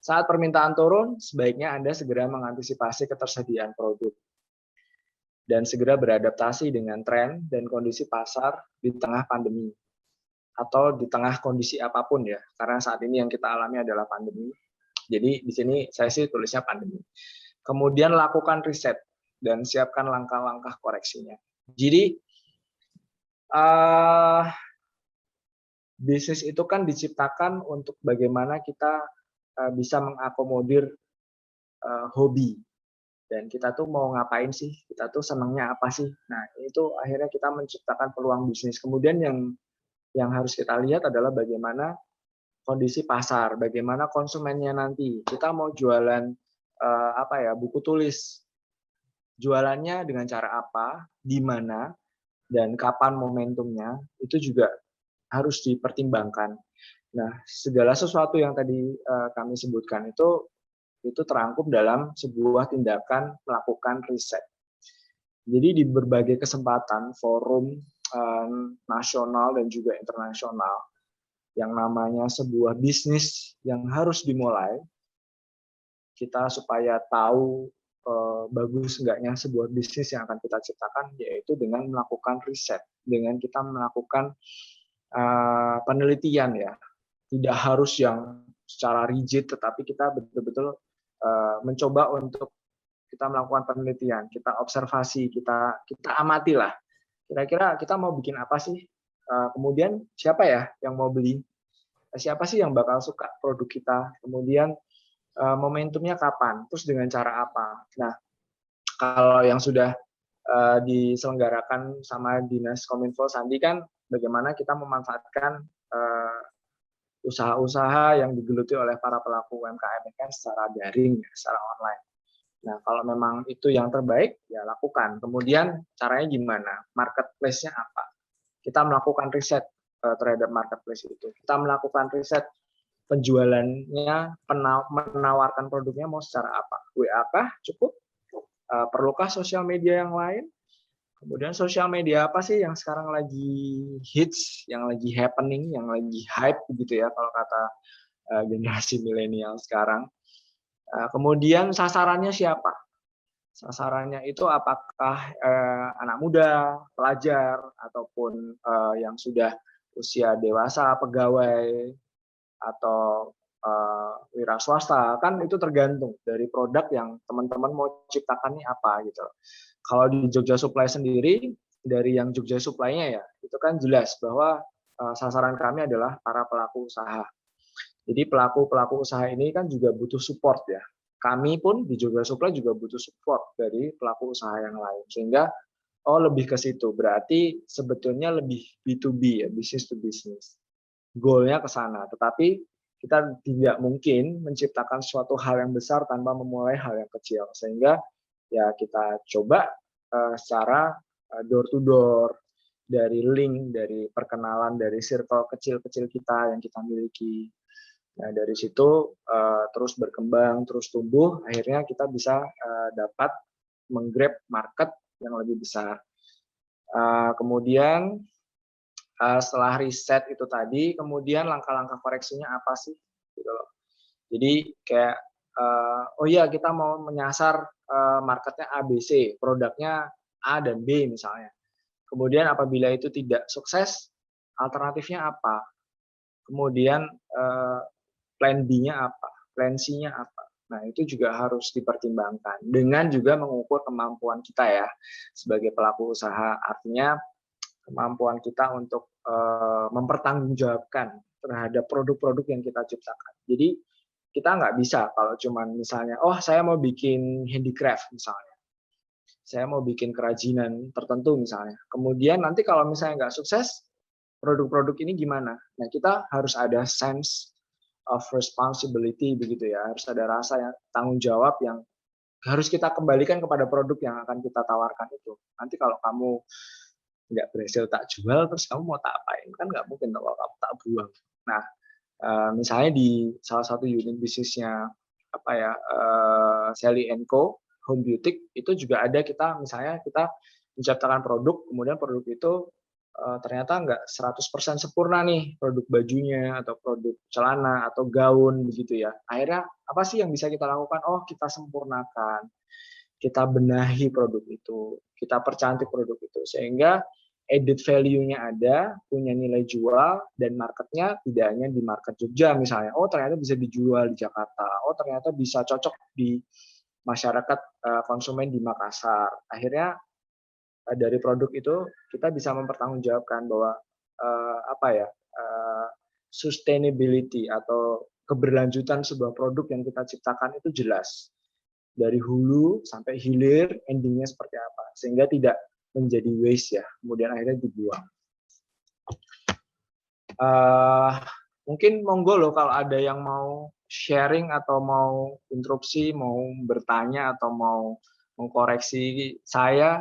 saat permintaan turun, sebaiknya Anda segera mengantisipasi ketersediaan produk dan segera beradaptasi dengan tren dan kondisi pasar di tengah pandemi atau di tengah kondisi apapun ya, karena saat ini yang kita alami adalah pandemi. Jadi di sini saya sih tulisnya pandemi. Kemudian lakukan riset dan siapkan langkah-langkah koreksinya. Jadi bisnis itu kan diciptakan untuk bagaimana kita bisa mengakomodir hobi. Dan kita tuh mau ngapain sih? Kita tuh senangnya apa sih? Nah, itu akhirnya kita menciptakan peluang bisnis. Kemudian yang harus kita lihat adalah bagaimana kondisi pasar, bagaimana konsumennya nanti. Kita mau jualan apa ya, buku tulis. Jualannya dengan cara apa, di mana, dan kapan momentumnya, itu juga harus dipertimbangkan. Nah, segala sesuatu yang tadi kami sebutkan itu terangkum dalam sebuah tindakan melakukan riset. Jadi di berbagai kesempatan, forum nasional dan juga internasional, yang namanya sebuah bisnis yang harus dimulai, kita supaya tahu bagus enggaknya sebuah bisnis yang akan kita ciptakan, yaitu dengan melakukan riset, dengan kita melakukan penelitian ya. Tidak harus yang secara rigid, tetapi kita betul-betul mencoba untuk kita melakukan penelitian, kita observasi, kita amati lah. Kira-kira kita mau bikin apa sih? Kemudian siapa ya yang mau beli? Siapa sih yang bakal suka produk kita? Kemudian momentumnya kapan? Terus dengan cara apa? Nah, kalau yang sudah diselenggarakan sama Dinas Kominfo Sandi kan bagaimana kita memanfaatkan usaha-usaha yang digeluti oleh para pelaku UMKM kan secara daring, secara online. Nah, kalau memang itu yang terbaik, ya lakukan. Kemudian caranya gimana? Marketplace-nya apa? Kita melakukan riset terhadap marketplace itu. Kita melakukan riset penjualannya, menawarkan produknya mau secara apa? WA kah? Cukup? Perlukah sosial media yang lain? Kemudian sosial media apa sih yang sekarang lagi hits, yang lagi happening, yang lagi hype begitu ya kalau kata generasi milenial sekarang. Kemudian sasarannya siapa? Sasarannya itu apakah anak muda, pelajar, ataupun yang sudah usia dewasa, pegawai, atau wira swasta, kan itu tergantung dari produk yang teman-teman mau ciptakan nih apa gitu. Kalau di Jogja Supply sendiri, dari yang Jogja Supply-nya ya, itu kan jelas bahwa sasaran kami adalah para pelaku usaha. Jadi pelaku-pelaku usaha ini kan juga butuh support ya. Kami pun di Jogja Supply juga butuh support dari pelaku usaha yang lain. Sehingga Oh, lebih ke situ. Berarti sebetulnya lebih B2B ya, business to business. Goal-nya ke sana. Tetapi kita tidak mungkin menciptakan suatu hal yang besar tanpa memulai hal yang kecil. Sehingga ya kita coba secara door to door, dari link, dari perkenalan, dari circle kecil-kecil kita yang kita miliki. Nah, dari situ terus berkembang, terus tumbuh, akhirnya kita bisa dapat menggrab market yang lebih besar. Kemudian setelah riset itu tadi, kemudian langkah-langkah koreksinya apa sih? Gitu loh. Jadi kayak, oh iya kita mau menyasar marketnya ABC, produknya A dan B misalnya. Kemudian apabila itu tidak sukses, alternatifnya apa? Kemudian plan B-nya apa? Plan C-nya apa? Nah, itu juga harus dipertimbangkan dengan juga mengukur kemampuan kita ya sebagai pelaku usaha. Artinya kemampuan kita untuk mempertanggungjawabkan terhadap produk-produk yang kita ciptakan. Jadi kita nggak bisa kalau cuman misalnya, oh saya mau bikin handicraft misalnya, saya mau bikin kerajinan tertentu misalnya. Kemudian nanti kalau misalnya nggak sukses, produk-produk ini gimana? Nah, kita harus ada sense of responsibility begitu ya, harus ada rasa yang tanggung jawab yang harus kita kembalikan kepada produk yang akan kita tawarkan itu. Nanti kalau kamu nggak berhasil tak jual, terus kamu mau tak apain? Kan nggak mungkin kalau kamu tak buang. Nah, misalnya di salah satu unit bisnisnya apa ya, Sally & Co, Home Beauty, itu juga ada kita misalnya kita menciptakan produk, kemudian produk itu ternyata nggak 100% sempurna nih produk bajunya atau produk celana atau gaun begitu ya. Akhirnya apa sih yang bisa kita lakukan? Oh, kita sempurnakan, kita benahi produk itu, kita percantik produk itu sehingga added value-nya ada, punya nilai jual, dan marketnya tidak hanya di market Jogja misalnya. Oh, ternyata bisa dijual di Jakarta. Oh, ternyata bisa cocok di masyarakat konsumen di Makassar. Akhirnya dari produk itu kita bisa mempertanggungjawabkan bahwa sustainability atau keberlanjutan sebuah produk yang kita ciptakan itu jelas dari hulu sampai hilir, endingnya seperti apa, sehingga tidak menjadi waste ya, kemudian akhirnya dibuang. Mungkin monggo loh kalau ada yang mau sharing atau mau interupsi, mau bertanya atau mau mengkoreksi saya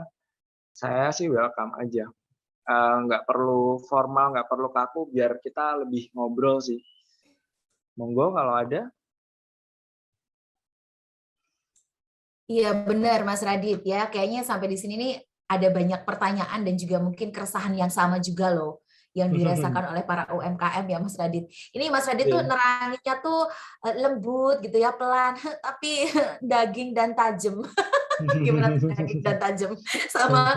sih welcome aja. Nggak perlu formal, nggak perlu kaku, biar kita lebih ngobrol sih. Monggo kalau ada. Iya benar Mas Radit ya, kayaknya sampai di sini nih ada banyak pertanyaan dan juga mungkin keresahan yang sama juga loh yang dirasakan oleh para UMKM ya Mas Radit. Ini Mas Radit tuh neranginnya tuh lembut gitu ya, pelan tapi daging dan tajam. Gimana tuh daging dan tajam? Sama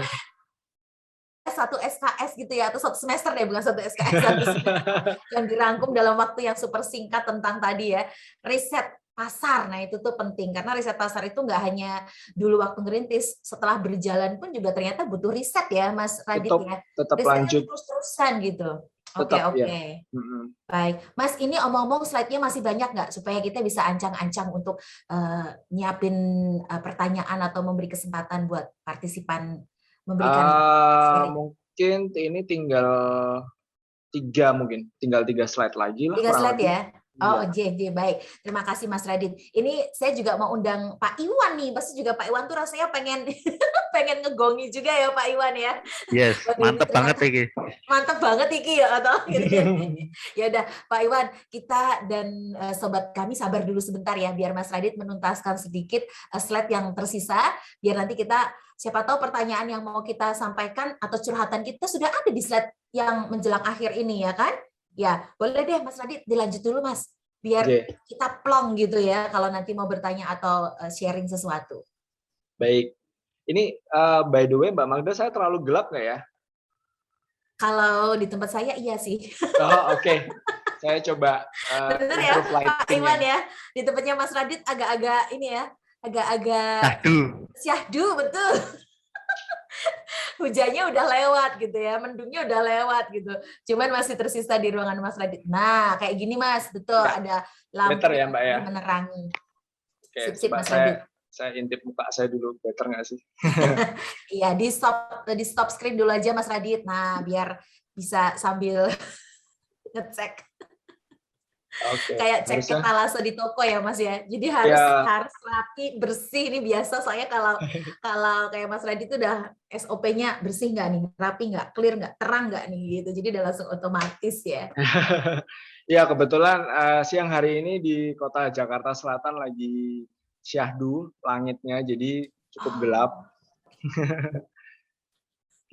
satu SKS gitu ya, atau satu semester deh, bukan satu SKS, satu semester yang dirangkum dalam waktu yang super singkat tentang tadi ya, riset pasar. Nah itu tuh penting, karena riset pasar itu nggak hanya dulu waktu ngerintis, setelah berjalan pun juga ternyata butuh riset ya Mas Radit ya. Tetap Risetnya lanjut. Terus-terusan gitu. Oke. Ya. Baik, Mas, ini omong-omong slide-nya masih banyak nggak supaya kita bisa ancang-ancang untuk nyiapin pertanyaan atau memberi kesempatan buat partisipan memberikan mungkin ini tinggal 3 slide lagi lah. 3 slide ya. Oh, JJ, baik. Terima kasih Mas Radit. Ini saya juga mau undang Pak Iwan nih. Pasti juga Pak Iwan tuh rasanya pengen pengen ngegongi juga ya Pak Iwan ya. Yes, mantep banget Iki. Mantep banget Iki ya atau gitu. Ya udah Pak Iwan, kita dan sobat kami sabar dulu sebentar ya biar Mas Radit menuntaskan sedikit slide yang tersisa biar nanti kita siapa tahu pertanyaan yang mau kita sampaikan atau curhatan kita sudah ada di slide yang menjelang akhir ini ya kan? Ya, boleh deh Mas Radit dilanjut dulu Mas, biar kita plong gitu ya kalau nanti mau bertanya atau sharing sesuatu. Baik, ini by the way Mbak Magda, saya terlalu gelap nggak ya? Kalau di tempat saya iya sih. Oh oke. Saya coba bener ya Pak Iwan ya, di tempatnya Mas Radit agak-agak ini ya, agak-agak syahdu betul. Hujannya udah lewat gitu ya, mendungnya udah lewat gitu. Cuman masih tersisa di ruangan Mas Radit. Nah, kayak gini Mas, betul ya, ada lampu ya, Mbak, ya? menerangi. Oke, sip, Mas Radit. saya intip muka saya dulu, better nggak sih? Iya, di stop screen dulu aja Mas Radit. Nah, biar bisa sambil ngecek. Oke, Kayak cek harusnya etalase di toko ya Mas ya. Jadi harus ya. harus rapi, bersih. Ini biasa soalnya kalau kalau kayak Mas Radit itu udah SOP-nya bersih nggak nih, rapi nggak, clear nggak, terang nggak nih gitu. Jadi udah langsung otomatis ya. Ya kebetulan siang hari ini di kota Jakarta Selatan lagi syahdu langitnya, jadi cukup gelap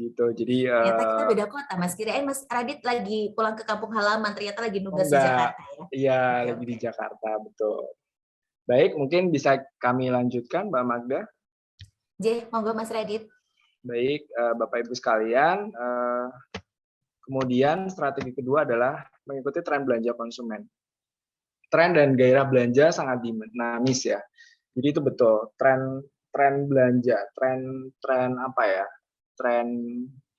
Oh, gitu. Jadi ternyata kita beda kota Mas. Kirain Mas Radit lagi pulang ke kampung halaman, ternyata lagi oh nugas di enggak, Jakarta ya. iya Oke, lagi oke. di Jakarta betul. Baik, mungkin bisa kami lanjutkan, Mbak Magda. Monggo Mas Radit. Baik, Bapak Ibu sekalian, kemudian strategi kedua adalah mengikuti tren belanja konsumen. Tren dan gairah belanja sangat dinamis ya. Jadi itu betul, tren tren belanja, tren apa ya? Tren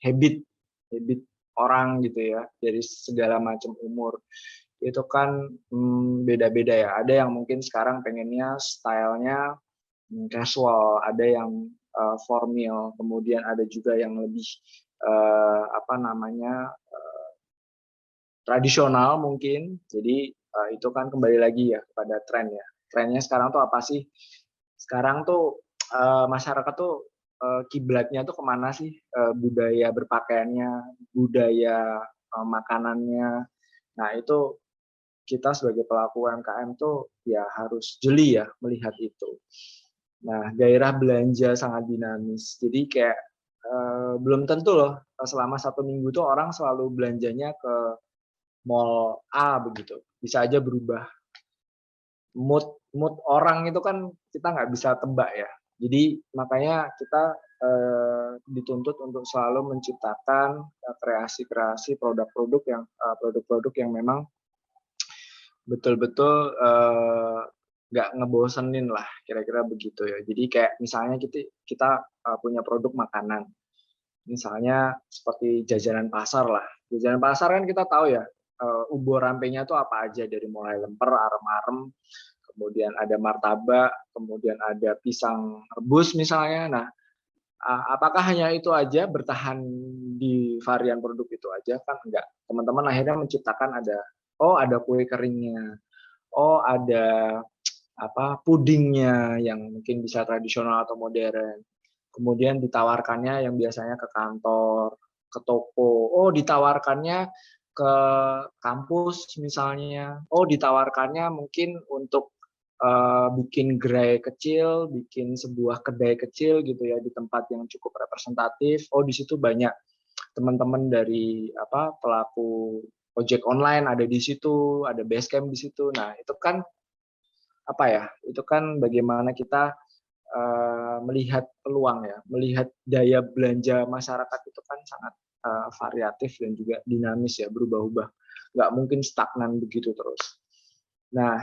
habit habit orang gitu ya, dari segala macam umur. Itu kan beda-beda ya. Ada yang mungkin sekarang pengennya stylenya casual, ada yang formal, kemudian ada juga yang lebih apa namanya tradisional mungkin. Jadi itu kan kembali lagi ya kepada tren ya. Trennya sekarang tuh apa sih? Sekarang tuh masyarakat tuh kiblatnya tuh kemana sih? Budaya berpakaiannya, budaya makanannya. Nah itu kita sebagai pelaku UMKM tuh ya harus jeli ya melihat itu. Nah gairah belanja sangat dinamis. Jadi kayak belum tentu loh selama 1 minggu tuh orang selalu belanjanya ke mall A begitu, bisa aja berubah. Mood mood orang itu kan kita nggak bisa tebak ya. Jadi makanya kita dituntut untuk selalu menciptakan kreasi-kreasi produk-produk yang memang betul-betul nggak ngebosenin lah, kira-kira begitu ya. Jadi kayak misalnya kita punya produk makanan, misalnya seperti jajanan pasar lah. Jajanan pasar kan kita tahu ya, umbo rampenya tuh apa aja, dari mulai lemper, arem-arem, kemudian ada martabak, kemudian ada pisang rebus misalnya. Nah, apakah hanya itu aja bertahan di varian produk itu aja? Kan enggak. Teman-teman akhirnya menciptakan ada kue keringnya, ada pudingnya yang mungkin bisa tradisional atau modern. Kemudian ditawarkannya yang biasanya ke kantor, ke toko. Ditawarkannya ke kampus misalnya. Ditawarkannya mungkin untuk bikin gerai kecil, bikin sebuah kedai kecil gitu ya di tempat yang cukup representatif. Di situ banyak teman-teman dari pelaku ojek online ada di situ, ada Basecamp di situ. Nah, itu kan apa ya? Itu kan bagaimana kita melihat peluang ya, melihat daya belanja masyarakat itu kan sangat variatif dan juga dinamis ya, berubah-ubah. Nggak mungkin stagnan begitu terus. Nah,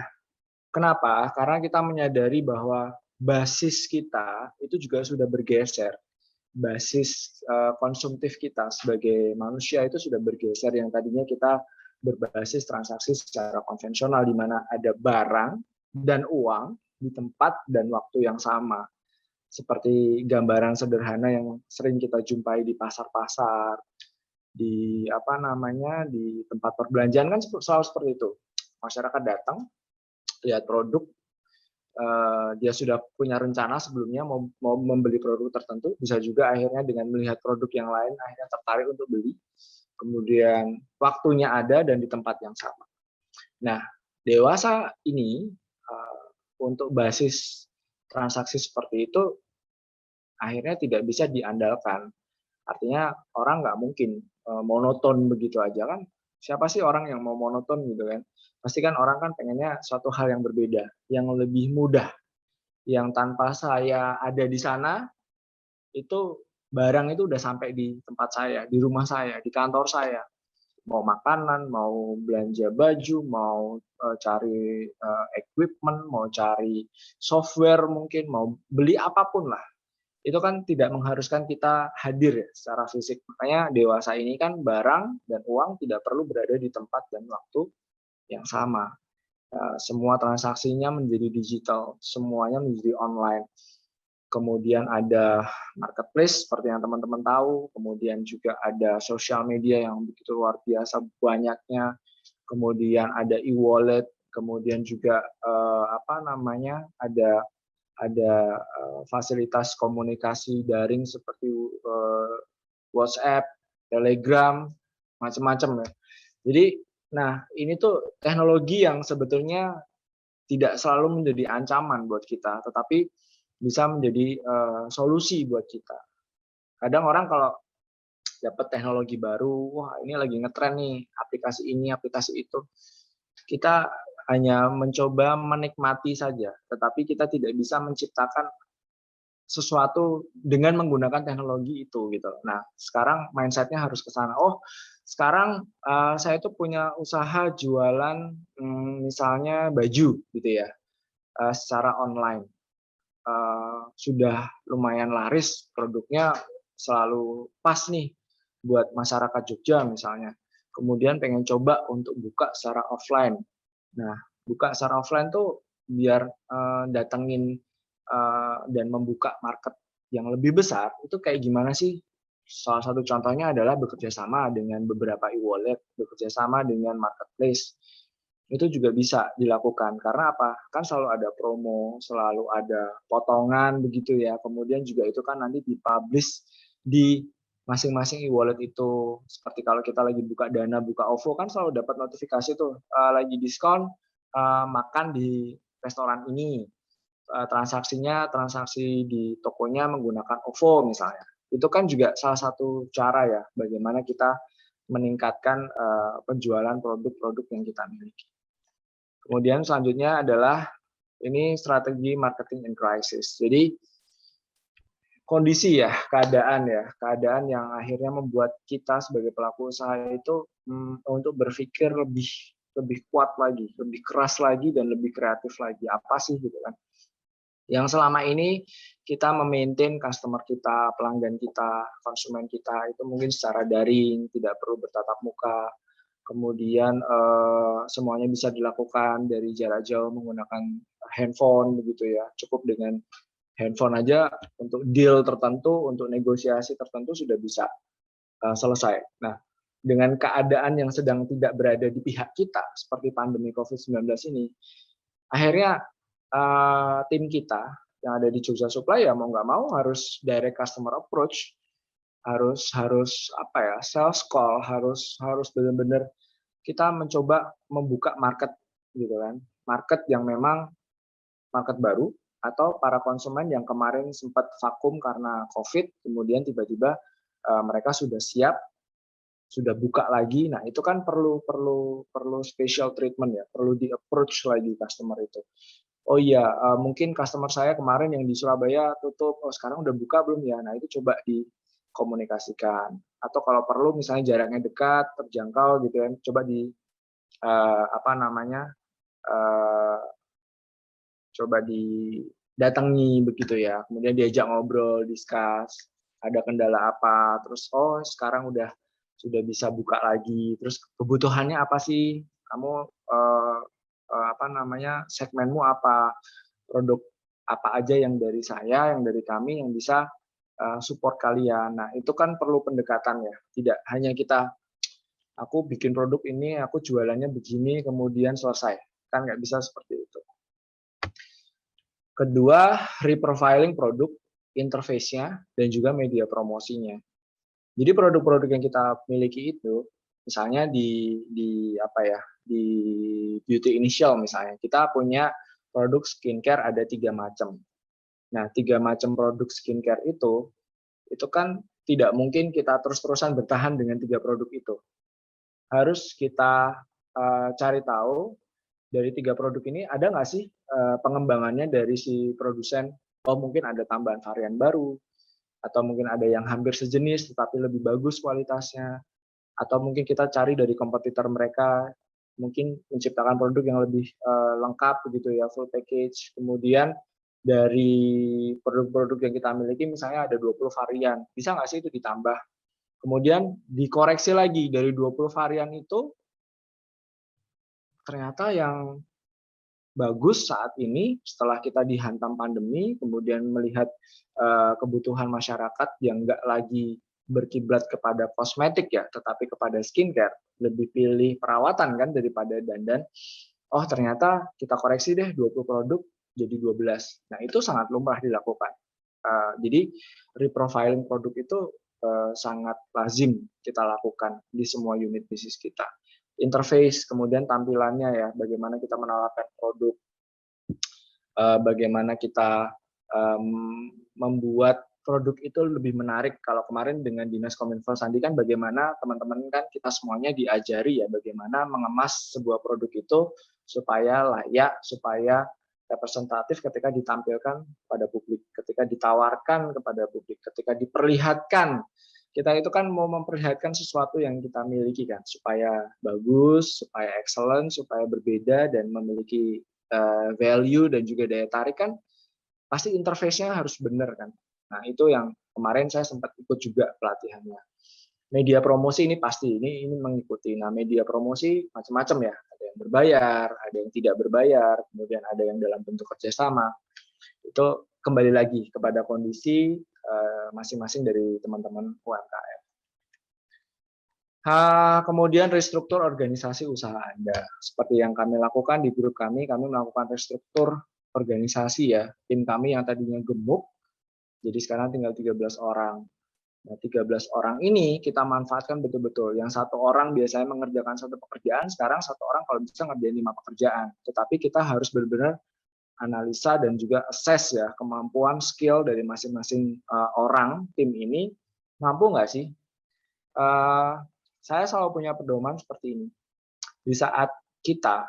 kenapa? Karena kita menyadari bahwa basis kita itu juga sudah bergeser. Basis konsumtif kita sebagai manusia itu sudah bergeser, yang tadinya kita berbasis transaksi secara konvensional di mana ada barang dan uang di tempat dan waktu yang sama. Seperti gambaran sederhana yang sering kita jumpai di pasar-pasar, di di tempat perbelanjaan kan selalu seperti itu. Masyarakat datang, lihat produk, dia sudah punya rencana sebelumnya mau membeli produk tertentu, bisa juga akhirnya dengan melihat produk yang lain akhirnya tertarik untuk beli. Kemudian waktunya ada dan di tempat yang sama. Nah, dewasa ini untuk basis transaksi seperti itu akhirnya tidak bisa diandalkan. Artinya orang nggak mungkin monoton begitu aja kan. Siapa sih orang yang mau monoton gitu kan? Pasti kan orang kan pengennya suatu hal yang berbeda, yang lebih mudah, yang tanpa saya ada di sana, itu barang itu udah sampai di tempat saya, di rumah saya, di kantor saya. Mau makanan, mau belanja baju, mau cari equipment, mau cari software mungkin, mau beli apapun lah. Itu kan tidak mengharuskan kita hadir ya secara fisik. Makanya dewasa ini kan barang dan uang tidak perlu berada di tempat dan waktu yang sama. Semua transaksinya menjadi digital, semuanya menjadi online. Kemudian ada marketplace seperti yang teman-teman tahu, kemudian juga ada sosial media yang begitu luar biasa banyaknya, kemudian ada e-wallet, kemudian juga ada fasilitas komunikasi daring seperti WhatsApp, Telegram, macam-macam ya. Jadi, nah ini tuh teknologi yang sebetulnya tidak selalu menjadi ancaman buat kita, tetapi bisa menjadi solusi buat kita. Kadang orang kalau dapat teknologi baru, wah ini lagi ngetren nih, aplikasi ini, aplikasi itu. Kita hanya mencoba menikmati saja, tetapi kita tidak bisa menciptakan sesuatu dengan menggunakan teknologi itu gitu. Nah, sekarang mindset-nya harus ke sana. Oh, sekarang saya tuh punya usaha jualan misalnya baju gitu ya, secara online. Sudah lumayan laris produknya, selalu pas nih buat masyarakat Jogja misalnya. Kemudian pengen coba untuk buka secara offline. Nah, buka secara offline tuh biar datengin dan membuka market yang lebih besar itu kayak gimana sih? Salah satu contohnya adalah bekerja sama dengan beberapa e-wallet, bekerja sama dengan marketplace. Itu juga bisa dilakukan karena apa? Kan selalu ada promo, selalu ada potongan begitu ya. Kemudian juga itu kan nanti dipublish di masing-masing e-wallet itu. Seperti kalau kita lagi buka Dana, buka OVO kan selalu dapat notifikasi tuh lagi diskon makan di restoran ini. Transaksinya transaksi di tokonya menggunakan OVO misalnya. Itu kan juga salah satu cara ya bagaimana kita meningkatkan penjualan produk-produk yang kita miliki. Kemudian selanjutnya adalah ini strategi marketing in crisis. Jadi kondisi ya, keadaan yang akhirnya membuat kita sebagai pelaku usaha itu untuk berpikir lebih kuat lagi, lebih keras lagi dan lebih kreatif lagi. Apa sih gitu kan? Yang selama ini kita memaintain customer kita, pelanggan kita, konsumen kita itu mungkin secara daring, tidak perlu bertatap muka. Kemudian semuanya bisa dilakukan dari jarak jauh menggunakan handphone begitu ya. Cukup dengan handphone aja untuk deal tertentu, untuk negosiasi tertentu sudah bisa selesai. Nah, dengan keadaan yang sedang tidak berada di pihak kita seperti pandemi COVID-19 ini, akhirnya tim kita yang ada di Jogja Supply ya mau nggak mau harus direct customer approach, harus apa ya, sales call, harus benar-benar kita mencoba membuka market gitu kan, market yang memang market baru atau para konsumen yang kemarin sempat vakum karena COVID, kemudian tiba-tiba mereka sudah siap, sudah buka lagi. Nah itu kan perlu special treatment ya, perlu di approach lagi customer itu. Oh iya, mungkin customer saya kemarin yang di Surabaya tutup, oh sekarang udah buka belum ya? Nah itu coba dikomunikasikan. Atau kalau perlu misalnya jaraknya dekat, terjangkau gitu ya, coba coba didatangi begitu ya. Kemudian diajak ngobrol, discuss, ada kendala apa, terus oh sekarang sudah bisa buka lagi, terus kebutuhannya apa sih? Kamu segmenmu apa, produk apa aja yang dari saya, yang dari kami yang bisa support kalian. Nah itu kan perlu pendekatan ya, tidak hanya kita aku bikin produk ini, aku jualannya begini, kemudian selesai, kan nggak bisa seperti itu. Kedua, reprofiling produk, interface-nya dan juga media promosinya. Jadi produk-produk yang kita miliki itu, misalnya di Beauty Initial misalnya, kita punya produk skincare ada 3 macam. Nah, 3 macam produk skincare itu kan tidak mungkin kita terus-terusan bertahan dengan 3 produk itu. Harus kita cari tahu dari 3 produk ini ada nggak sih pengembangannya dari si produsen. Oh mungkin ada tambahan varian baru, atau mungkin ada yang hampir sejenis tetapi lebih bagus kualitasnya, atau mungkin kita cari dari kompetitor mereka, mungkin menciptakan produk yang lebih lengkap begitu ya, full package. Kemudian dari produk-produk yang kita miliki misalnya ada 20 varian, bisa nggak sih itu ditambah? Kemudian dikoreksi lagi dari 20 varian itu ternyata yang bagus saat ini setelah kita dihantam pandemi, kemudian melihat kebutuhan masyarakat yang nggak lagi berkiblat kepada kosmetik ya, tetapi kepada skincare, lebih pilih perawatan kan daripada dandan. Oh ternyata kita koreksi deh 20 produk jadi 12. Nah itu sangat lumrah dilakukan. Jadi reprofiling produk itu sangat lazim kita lakukan di semua unit bisnis kita. Interface, kemudian tampilannya ya, bagaimana kita menawarkan produk, bagaimana kita membuat produk itu lebih menarik. Kalau kemarin dengan Dinas Kominfo Sandi kan bagaimana teman-teman kan kita semuanya diajari ya bagaimana mengemas sebuah produk itu supaya layak, supaya representatif ketika ditampilkan pada publik, ketika ditawarkan kepada publik, ketika diperlihatkan. Kita itu kan mau memperlihatkan sesuatu yang kita miliki kan, supaya bagus, supaya excellent, supaya berbeda dan memiliki value dan juga daya tarik kan, pasti interface-nya harus benar kan. Nah itu yang kemarin saya sempat ikut juga pelatihannya. Media promosi ini pasti, ini mengikuti. Nah media promosi macam-macam ya, ada yang berbayar, ada yang tidak berbayar, kemudian ada yang dalam bentuk kerjasama. Itu kembali lagi kepada kondisi masing-masing dari teman-teman UMKM. Kemudian restruktur organisasi usaha Anda. Seperti yang kami lakukan di grup kami melakukan restruktur organisasi ya. Tim kami yang tadinya gemuk, jadi sekarang tinggal 13 orang. Nah, 13 orang ini kita manfaatkan betul-betul. Yang satu orang biasanya mengerjakan satu pekerjaan, sekarang satu orang kalau bisa ngerjain 5 pekerjaan. Tetapi kita harus benar-benar analisa dan juga assess ya kemampuan skill dari masing-masing orang tim ini, mampu nggak sih? Saya selalu punya pedoman seperti ini. Di saat kita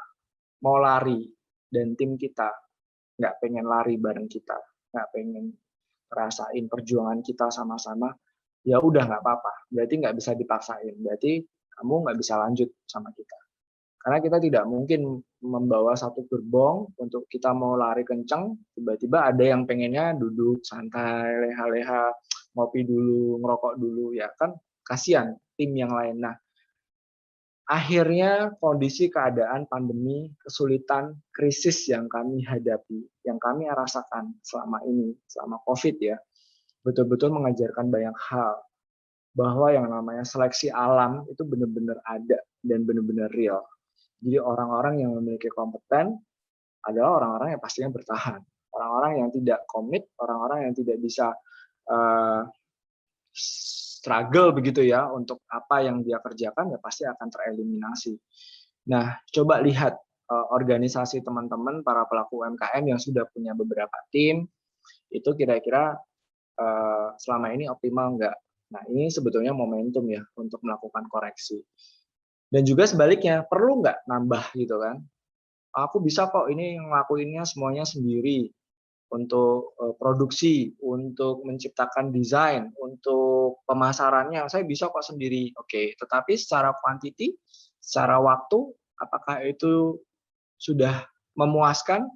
mau lari dan tim kita nggak pengen lari bareng kita, nggak pengen rasain perjuangan kita sama-sama, ya udah nggak apa-apa. Berarti nggak bisa dipaksain. Berarti kamu nggak bisa lanjut sama kita. Karena kita tidak mungkin membawa satu gerbong untuk kita mau lari kencang, tiba-tiba ada yang pengennya duduk santai, leha-leha, ngopi dulu, ngerokok dulu, ya kan kasihan tim yang lain. Nah, akhirnya kondisi keadaan pandemi, kesulitan, krisis yang kami hadapi, yang kami rasakan selama ini, selama COVID ya, betul-betul mengajarkan banyak hal. Bahwa yang namanya seleksi alam itu benar-benar ada dan benar-benar real. Jadi orang-orang yang memiliki kompeten adalah orang-orang yang pastinya bertahan. Orang-orang yang tidak komit, orang-orang yang tidak bisa struggle begitu ya untuk apa yang dia kerjakan ya pasti akan tereliminasi. Nah, coba lihat organisasi teman-teman para pelaku UMKM yang sudah punya beberapa tim, itu kira-kira selama ini optimal nggak? Nah, ini sebetulnya momentum ya untuk melakukan koreksi. Dan juga sebaliknya, perlu nggak nambah gitu kan? Aku bisa kok ini ngelakuinnya semuanya sendiri. Untuk produksi, untuk menciptakan desain, untuk pemasarannya, saya bisa kok sendiri. Oke, tetapi secara quantity, secara waktu, apakah itu sudah memuaskan?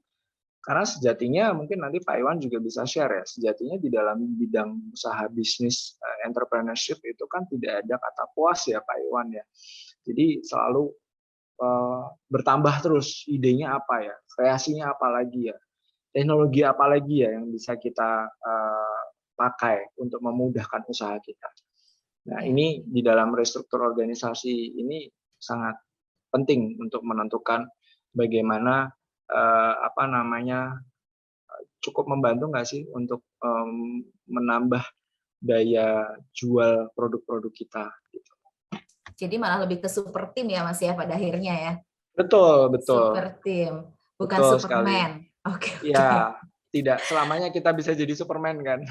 Karena sejatinya mungkin nanti Pak Iwan juga bisa share ya, sejatinya di dalam bidang usaha bisnis entrepreneurship itu kan tidak ada kata puas ya Pak Iwan ya. Jadi selalu bertambah terus idenya apa ya, kreasinya apa lagi ya, teknologi apa lagi ya yang bisa kita pakai untuk memudahkan usaha kita. Nah ini di dalam restruktur organisasi ini sangat penting untuk menentukan bagaimana cukup membantu nggak sih untuk menambah daya jual produk-produk kita. Gitu. Jadi malah lebih ke super team ya Mas ya pada akhirnya ya. Betul, betul. Super team, bukan betul Superman. Oke. Ya, tidak selamanya kita bisa jadi Superman kan.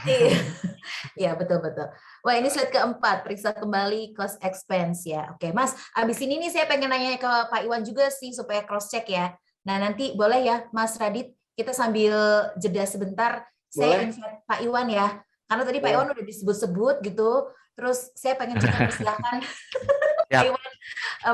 Iya, betul-betul. Wah, ini slide keempat, periksa kembali cost expense ya. Oke, Mas, abis ini nih saya pengen nanya ke Pak Iwan juga sih supaya cross check ya. Nah, nanti boleh ya Mas Radit, kita sambil jeda sebentar, saya invite Pak Iwan ya. Karena tadi Pak Iwan udah disebut-sebut gitu, terus saya pengen juga persilahkan Pak Iwan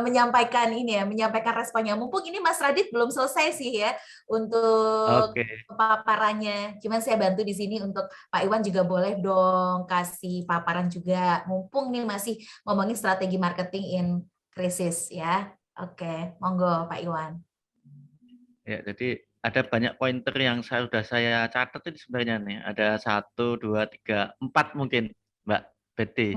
menyampaikan responnya. Mumpung ini Mas Radit belum selesai sih ya untuk paparannya. Cuman saya bantu di sini untuk Pak Iwan juga boleh dong kasih paparan juga. Mumpung nih masih ngomongin strategi marketing in krisis ya. Oke, monggo Pak Iwan. Ya, jadi ada banyak pointer yang sudah saya catat ini sebenarnya nih. Ada 1, 2, 3, 4 mungkin, Mbak Betty.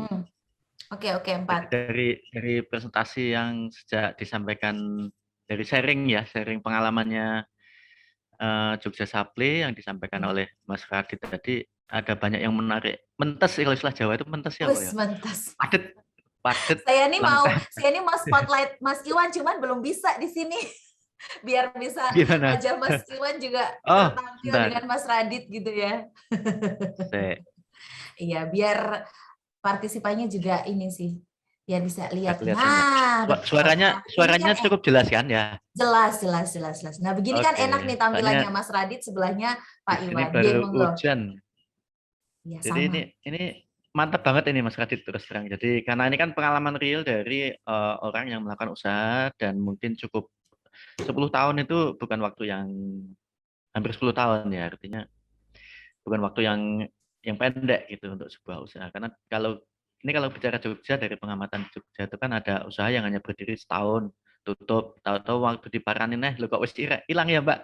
Oke, 4. Jadi dari presentasi yang sejak disampaikan dari sharing pengalamannya Jogja Supply yang disampaikan oleh Mas Radit tadi, ada banyak yang menarik. Mentes, kalau istilah Jawa itu mentes ya, Pak ya? Mentas. Padet, Saya ini lengkap. mau spotlight Mas Iwan, cuman belum bisa di sini. Biar bisa Gimana? wajah Mas Iwan juga Oh, tertampil bentar. dengan Mas Radit gitu ya. Iya, biar partisipannya juga ini sih, biar bisa lihat. Kelihatan ya. Nah, betul. Nah, ini Suaranya kan cukup jelas kan ya? jelas. Nah, begini kan enak Oke. nih tampilannya Soalnya Mas Radit, sebelahnya di Pak sini Iwan. Dia baru monggo. hujan. Iya, Jadi sama. ini mantap banget ini Mas Radit terus terang. Jadi karena ini kan pengalaman real dari orang yang melakukan usaha dan mungkin cukup 10 tahun itu bukan waktu yang hampir 10 tahun ya, artinya bukan waktu yang pendek gitu untuk sebuah usaha. Karena kalau bicara Jogja, dari pengamatan Jogja itu kan ada usaha yang hanya berdiri setahun tutup, tahu-tahu waktu diparanin lo kok wis hilang ya Mbak,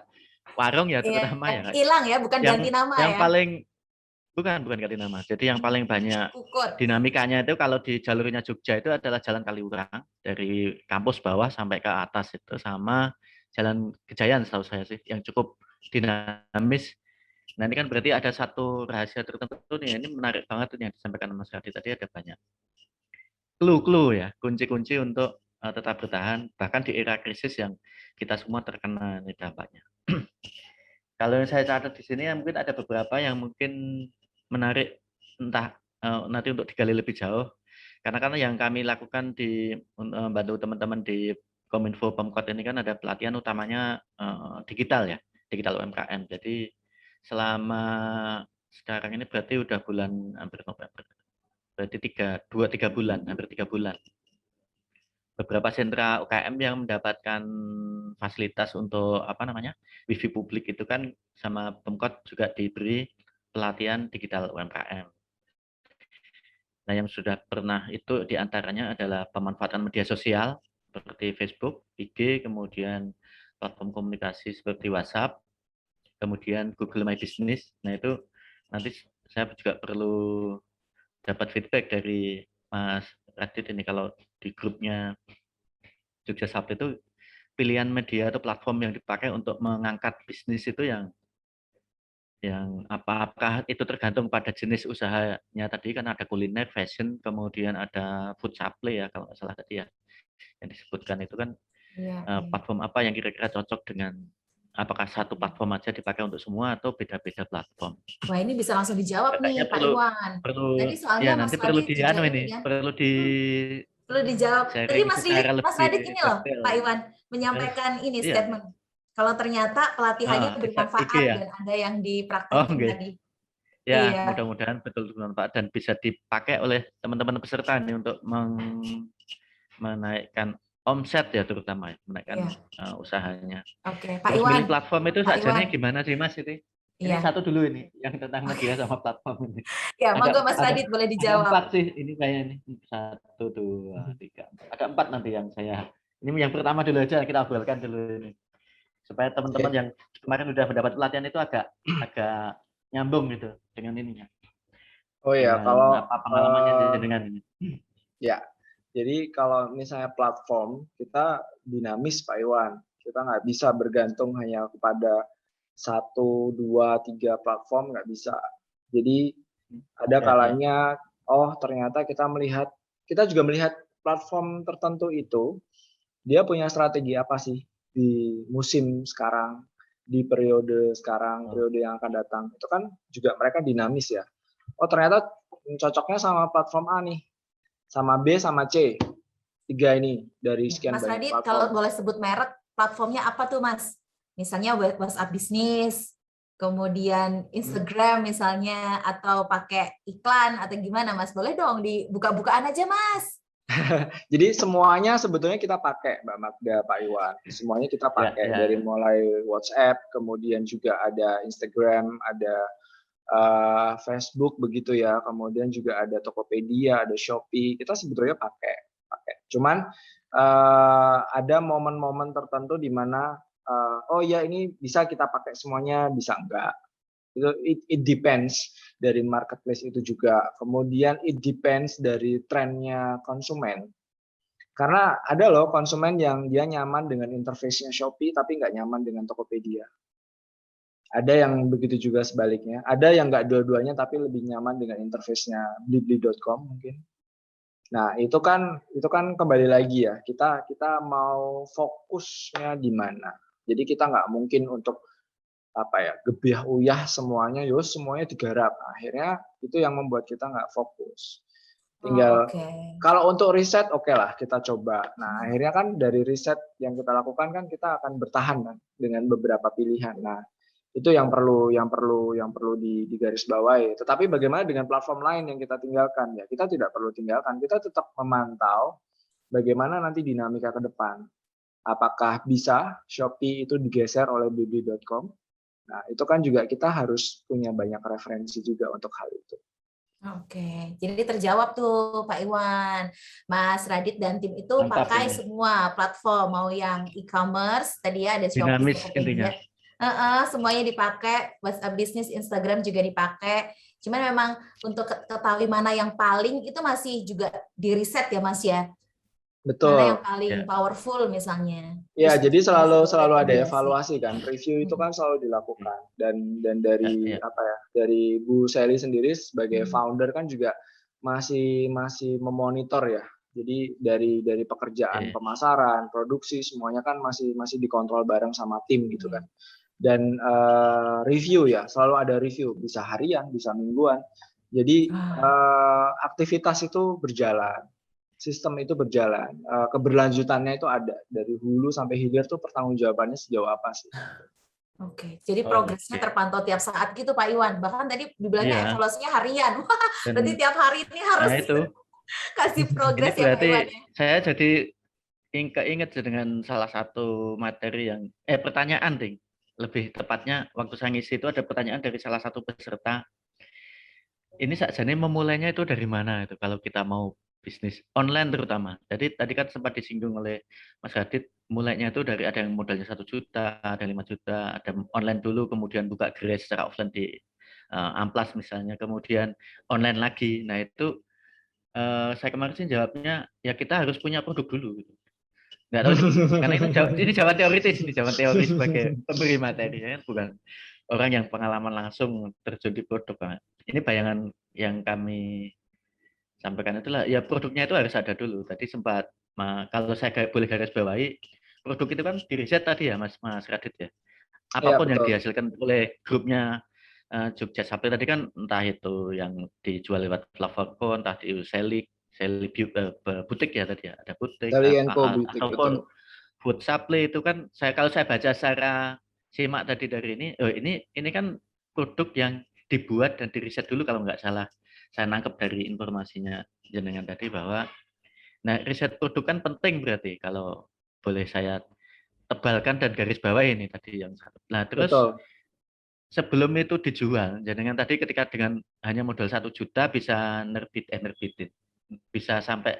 warung ya Iya, terutama ya, hilang ya, bukan ganti nama yang ya. paling bukan ganti nama, jadi yang paling banyak Kukur. dinamikanya itu kalau di jalurnya Jogja itu adalah Jalan Kaliurang dari kampus bawah sampai ke atas itu, sama Jalan Kejayaan setahu saya sih yang cukup dinamis. Nah ini kan berarti ada satu rahasia tertentu nih, ini menarik banget tuh yang disampaikan Mas Hadi tadi, ada banyak clue-clue ya, kunci-kunci untuk tetap bertahan bahkan di era krisis yang kita semua terkena ini dampaknya. Kalau yang saya catat di sini mungkin ada beberapa yang mungkin menarik, entah nanti untuk digali lebih jauh, karena yang kami lakukan di bantu teman-teman di Kominfo Pemkot ini kan ada pelatihan utamanya digital ya, digital UMKM. Jadi selama sekarang ini berarti udah bulan hampir November, berarti 2-3 bulan, hampir 3 bulan. Beberapa sentra UKM yang mendapatkan fasilitas untuk wifi publik itu kan sama Pemkot juga diberi pelatihan digital UMKM. Nah, yang sudah pernah itu diantaranya adalah pemanfaatan media sosial seperti Facebook, IG, kemudian platform komunikasi seperti WhatsApp, kemudian Google My Business. Nah, itu nanti saya juga perlu dapat feedback dari Mas Radit ini, kalau di grupnya Jogja Sabtu itu pilihan media atau platform yang dipakai untuk mengangkat bisnis itu yang apakah itu tergantung pada jenis usahanya tadi, kan ada kuliner, fashion, kemudian ada food supply ya kalau nggak salah tadi ya yang disebutkan itu kan, platform apa yang kira-kira cocok dengan, apakah satu platform aja dipakai untuk semua atau beda-beda platform. Wah, ini bisa langsung dijawab nih Pak Iwan. Tadi Ya soalnya Mas nanti perlu Radit juga ini ini ya. perlu dijawab. Tadi sharing Mas secara Mas Radit lebih ini loh, detail. Pak Iwan menyampaikan ini Iya. statement. Kalau ternyata pelatihannya Di IG bermanfaat ya. dan ada yang Oh, dipraktekin enggak. tadi. Ya, Iya. mudah-mudahan betul bermanfaat dan bisa dipakai oleh teman-teman peserta ini untuk menaikkan omset ya, terutama menaikkan usahanya. Oke, Pak Terus Iwan. milih platform itu sajanya gimana sih Mas ini? Ini satu dulu ini yang tentang media sama platform ini. Ya, monggo Mas Radit boleh dijawab. Ada 4 sih ini kayaknya nih. 1, 2, 3, 4. Ada 4 nanti yang saya. Ini yang pertama dulu aja kita obrolkan dulu ini. Supaya teman-teman yang kemarin udah mendapat pelatihan itu agak nyambung gitu dengan ininya. Oh ya, kalau apa pengalamannya dengan ini. Ya, jadi kalau misalnya platform kita dinamis Pak Iwan, kita nggak bisa bergantung hanya kepada 1, 2, 3 platform, nggak bisa. Jadi ada kalanya, oh ternyata kita juga melihat platform tertentu itu dia punya strategi apa sih di musim sekarang, di periode sekarang, periode yang akan datang. Itu kan juga mereka dinamis ya. Oh ternyata cocoknya sama platform A nih, sama B sama C. 3 ini dari sekian Mas banyak Radit, platform. kalau boleh sebut merek, platformnya apa tuh Mas? Misalnya WhatsApp bisnis, kemudian Instagram misalnya, atau pakai iklan atau gimana Mas? Boleh dong dibuka-bukaan aja Mas. Jadi semuanya sebetulnya kita pakai Mbak Magda, Pak Iwan. Semuanya kita pakai dari mulai WhatsApp, kemudian juga ada Instagram, ada Facebook begitu ya, kemudian juga ada Tokopedia, ada Shopee. Kita sebetulnya pakai. Cuman ada momen-momen tertentu di mana oh ya ini bisa kita pakai semuanya, bisa enggak. It depends dari marketplace itu juga. Kemudian it depends dari trennya konsumen. Karena ada loh konsumen yang dia nyaman dengan interface-nya Shopee tapi nggak nyaman dengan Tokopedia. Ada yang begitu juga sebaliknya. Ada yang nggak dua-duanya tapi lebih nyaman dengan interface-nya blibli.com mungkin. Nah, itu kan kembali lagi ya. Kita mau fokusnya di mana. Jadi kita nggak mungkin untuk gebiah uyah semuanya, semuanya digarap. Akhirnya itu yang membuat kita nggak fokus. Tinggal kalau untuk riset oke lah kita coba. Nah, akhirnya kan dari riset yang kita lakukan kan kita akan bertahan kan dengan beberapa pilihan. Nah, itu yang perlu digarisbawahi. Tetapi bagaimana dengan platform lain yang kita tinggalkan? Ya, kita tidak perlu tinggalkan. Kita tetap memantau bagaimana nanti dinamika ke depan. Apakah bisa Shopee itu digeser oleh blibli.com? Nah, itu kan juga kita harus punya banyak referensi juga untuk hal itu. Oke, jadi terjawab tuh Pak Iwan. Mas Radit dan tim itu Mantap pakai ini. semua platform, mau yang e-commerce, tadi ya ada Shopee, Dinamis Tokopedia. intinya. Semuanya dipakai, WhatsApp bisnis, Instagram juga dipakai. Cuman memang untuk ketahui mana yang paling itu masih juga di riset ya Mas ya. Betul. Mana yang paling powerful misalnya. Ya, jadi selalu ada rekomendasi. evaluasi kan. Review itu kan selalu dilakukan dan dari dari Bu Sally sendiri sebagai founder kan juga masih memonitor ya. Jadi dari pekerjaan pemasaran, produksi semuanya kan masih dikontrol bareng sama tim gitu kan. Dan review ya, selalu ada review, bisa harian, bisa mingguan. Jadi aktivitas itu berjalan. Sistem itu berjalan, keberlanjutannya itu ada dari hulu sampai hilir tuh pertanggungjawabannya sejauh apa sih? Oke, jadi progresnya terpantau tiap saat gitu Pak Iwan. Bahkan tadi dibilangnya evaluasinya harian. Wah, berarti tiap hari ini harus kasih progres ini ya Pak Iwan. Saya jadi keinget dengan salah satu materi yang pertanyaan ding. Lebih tepatnya waktu saya ngisi itu ada pertanyaan dari salah satu peserta. Ini sakjane memulainya itu dari mana itu kalau kita mau bisnis online terutama. Jadi tadi kan sempat disinggung oleh Mas Radit, mulainya itu dari ada yang modalnya 1 juta, ada 5 juta, ada online dulu, kemudian buka gerai secara offline di Amplas misalnya, kemudian online lagi. Nah itu saya kemarin sih jawabnya ya kita harus punya produk dulu. Gitu. Nggak tahu karena ini jawaban teoritis, ini jawaban teori sebagai pemberi materi, ya, bukan orang yang pengalaman langsung terjun di produk. Ini bayangan yang kami sampaikan itulah ya produknya itu harus ada dulu. Tadi sempat kalau saya boleh garis bawahi, produk itu kan di riset tadi ya Mas Radit ya. Apapun yang dihasilkan oleh grupnya Jogja Sapri tadi kan entah itu yang dijual lewat platform, entah di Sally butik ya tadi ya, ada butik ataupun food supply itu kan kalau saya baca secara simak tadi dari ini kan produk yang dibuat dan diriset dulu kalau nggak salah. Saya nangkep dari informasinya jenengan tadi bahwa riset produk kan penting berarti kalau boleh saya tebalkan dan garis bawah ini tadi yang satu. Nah, terus sebelum itu dijual, jenengan tadi ketika dengan hanya modal 1 juta bisa nerbitin. Bisa sampai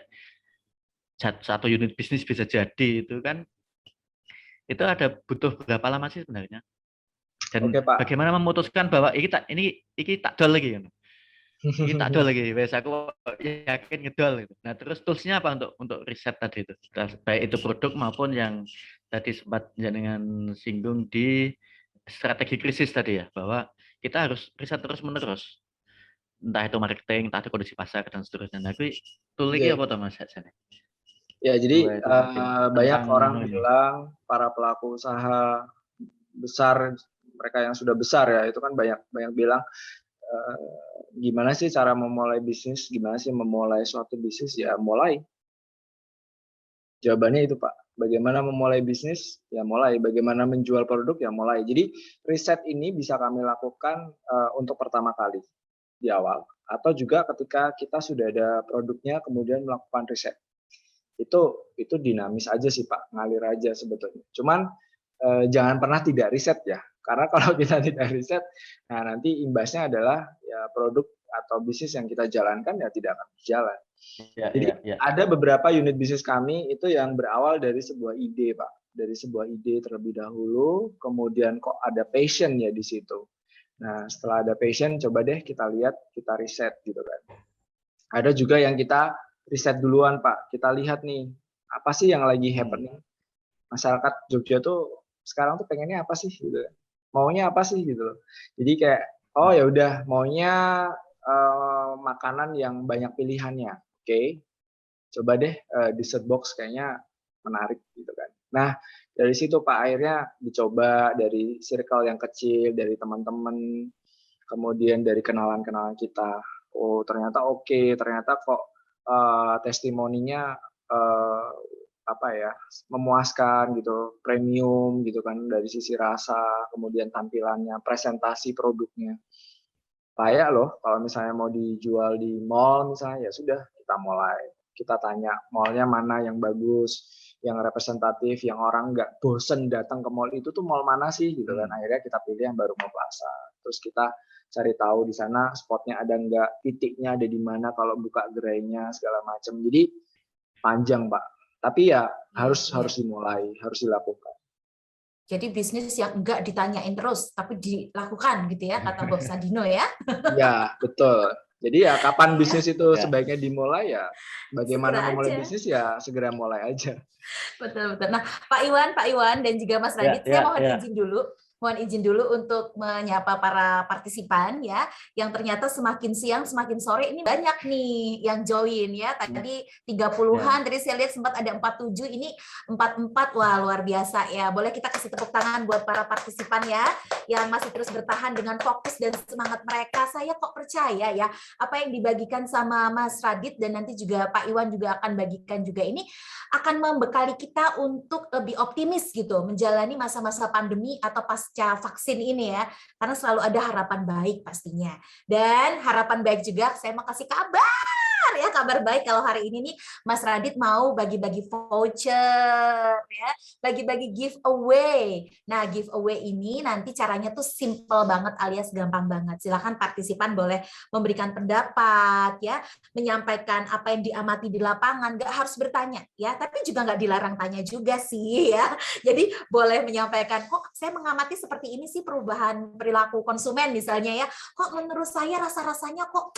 1 unit bisnis bisa jadi itu kan itu ada butuh berapa lama sih sebenarnya? Dan bagaimana memutuskan bahwa ini tak dol lagi kan? Ini tak dol lagi, wes aku yakin ngedol gitu. Nah, terus toolsnya apa untuk riset tadi itu? Baik itu produk maupun yang tadi sempat jenengan singgung di strategi krisis tadi ya, bahwa kita harus riset terus-menerus. Entah itu marketing, entah itu kondisi pasar dan seterusnya. Nah, tool lagi apa tuh Mas Hasan? Ya, jadi banyak orang bilang para pelaku usaha besar, mereka yang sudah besar ya, itu kan banyak bilang gimana sih cara memulai bisnis, gimana sih memulai suatu bisnis, ya mulai. Jawabannya itu Pak, bagaimana memulai bisnis, ya mulai, bagaimana menjual produk, ya mulai. Jadi riset ini bisa kami lakukan untuk pertama kali di awal, atau juga ketika kita sudah ada produknya kemudian melakukan riset. Itu dinamis aja sih Pak, ngalir aja sebetulnya. Cuman jangan pernah tidak riset ya, karena kalau kita tidak riset, nah nanti imbasnya adalah ya produk atau bisnis yang kita jalankan ya tidak akan berjalan. Jadi ada beberapa unit bisnis kami itu yang berawal dari sebuah ide Pak. dari sebuah ide terlebih dahulu, kemudian kok ada passion ya di situ. Nah, setelah ada passion, coba deh kita lihat, kita riset gitu kan. Ada juga yang kita riset duluan, Pak. Kita lihat nih, apa sih yang lagi happening? Masyarakat Jogja tuh sekarang tuh pengennya apa sih gitu. Maunya apa sih gitu loh. Jadi kayak oh ya udah maunya makanan yang banyak pilihannya. Oke. Coba deh dessert box kayaknya menarik gitu kan. Nah, dari situ Pak akhirnya dicoba dari circle yang kecil, dari teman-teman, kemudian dari kenalan-kenalan kita. Oh, ternyata oke, ternyata kok testimoninya apa ya, memuaskan gitu, premium gitu kan dari sisi rasa, kemudian tampilannya, presentasi produknya. Layak loh kalau misalnya mau dijual di mall misalnya, ya sudah kita mulai. Kita tanya mallnya mana yang bagus, yang representatif, yang orang nggak bosen datang ke mall itu tuh mall mana sih gitu kan. Akhirnya kita pilih yang Baruma Plaza. Terus kita cari tahu di sana spotnya ada nggak, titiknya ada di mana kalau buka gerainya segala macam. Jadi panjang Pak. Tapi ya harus dimulai, harus dilakukan. Jadi bisnis yang enggak ditanyain terus, tapi dilakukan gitu ya, kata Bos Sadino ya. Ya, betul. Jadi ya kapan bisnis itu sebaiknya dimulai ya, bagaimana memulai bisnis ya segera mulai aja. Betul. Nah, Pak Iwan dan juga Mas Radit, saya mohon izin dulu untuk menyapa para partisipan ya, yang ternyata semakin siang semakin sore ini banyak nih yang join ya. Tadi 30-an, tadi saya lihat sempat ada 47, ini 44. Wah, luar biasa ya. Boleh kita kasih tepuk tangan buat para partisipan ya yang masih terus bertahan dengan fokus dan semangat mereka. Saya kok percaya ya, apa yang dibagikan sama Mas Radit dan nanti juga Pak Iwan juga akan bagikan juga ini akan membekali kita untuk lebih optimis gitu menjalani masa-masa pandemi atau pasca vaksin ini ya, karena selalu ada harapan baik pastinya. Dan harapan baik juga saya mau kasih kabar baik kalau hari ini nih Mas Radit mau bagi-bagi voucher ya, bagi-bagi giveaway. Nah, giveaway ini nanti caranya tuh simple banget alias gampang banget. Silakan partisipan boleh memberikan pendapat ya, menyampaikan apa yang diamati di lapangan, nggak harus bertanya ya, tapi juga nggak dilarang tanya juga sih ya. Jadi boleh menyampaikan, kok saya mengamati seperti ini sih perubahan perilaku konsumen misalnya ya, kok menurut saya rasa-rasanya kok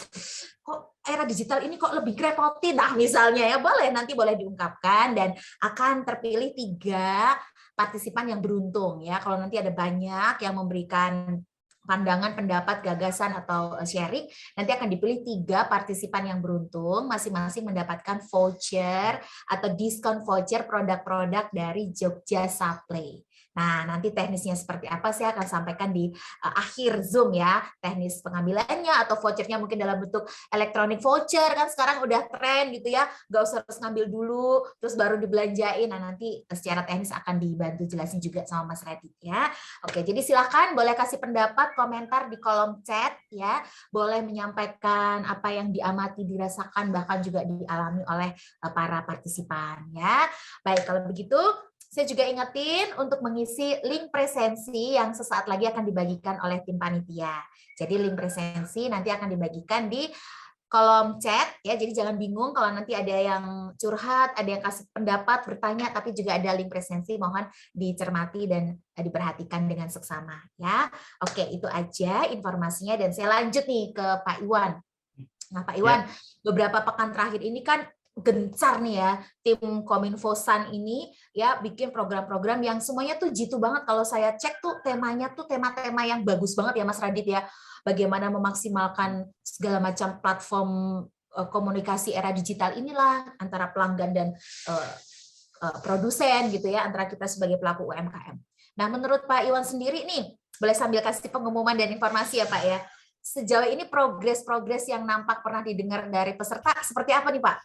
era digital ini kok lebih ngerepotin, nah misalnya ya, nanti boleh diungkapkan dan akan terpilih 3 partisipan yang beruntung ya. Kalau nanti ada banyak yang memberikan pandangan, pendapat, gagasan, atau sharing, nanti akan dipilih 3 partisipan yang beruntung, masing-masing mendapatkan voucher atau diskon voucher produk-produk dari Jogja Supply. Nah, nanti teknisnya seperti apa saya akan sampaikan di akhir Zoom ya, teknis pengambilannya atau vouchernya mungkin dalam bentuk elektronik voucher, kan sekarang udah tren gitu ya, nggak usah harus ngambil dulu, terus baru dibelanjain. Nah, nanti secara teknis akan dibantu jelasin juga sama Mas Radit ya. Oke, jadi silakan boleh kasih pendapat, komentar di kolom chat ya, boleh menyampaikan apa yang diamati, dirasakan, bahkan juga dialami oleh para partisipan ya. Baik, kalau begitu saya juga ingetin untuk mengisi link presensi yang sesaat lagi akan dibagikan oleh tim panitia. Jadi link presensi nanti akan dibagikan di kolom chat ya, jadi jangan bingung kalau nanti ada yang curhat, ada yang kasih pendapat, bertanya, tapi juga ada link presensi, mohon dicermati dan diperhatikan dengan seksama ya. Oke, itu aja informasinya dan saya lanjut nih ke Pak Iwan. Nah, Pak Iwan, beberapa pekan terakhir ini kan gencar nih ya tim Kominfosan ini ya bikin program-program yang semuanya tuh jitu banget. Kalau saya cek tuh temanya tuh tema-tema yang bagus banget ya Mas Radit ya. Bagaimana memaksimalkan segala macam platform komunikasi era digital inilah antara pelanggan dan produsen gitu ya, antara kita sebagai pelaku UMKM. Nah, menurut Pak Iwan sendiri nih, boleh sambil kasih pengumuman dan informasi ya Pak ya. Sejauh ini progres-progres yang nampak pernah didengar dari peserta seperti apa nih Pak?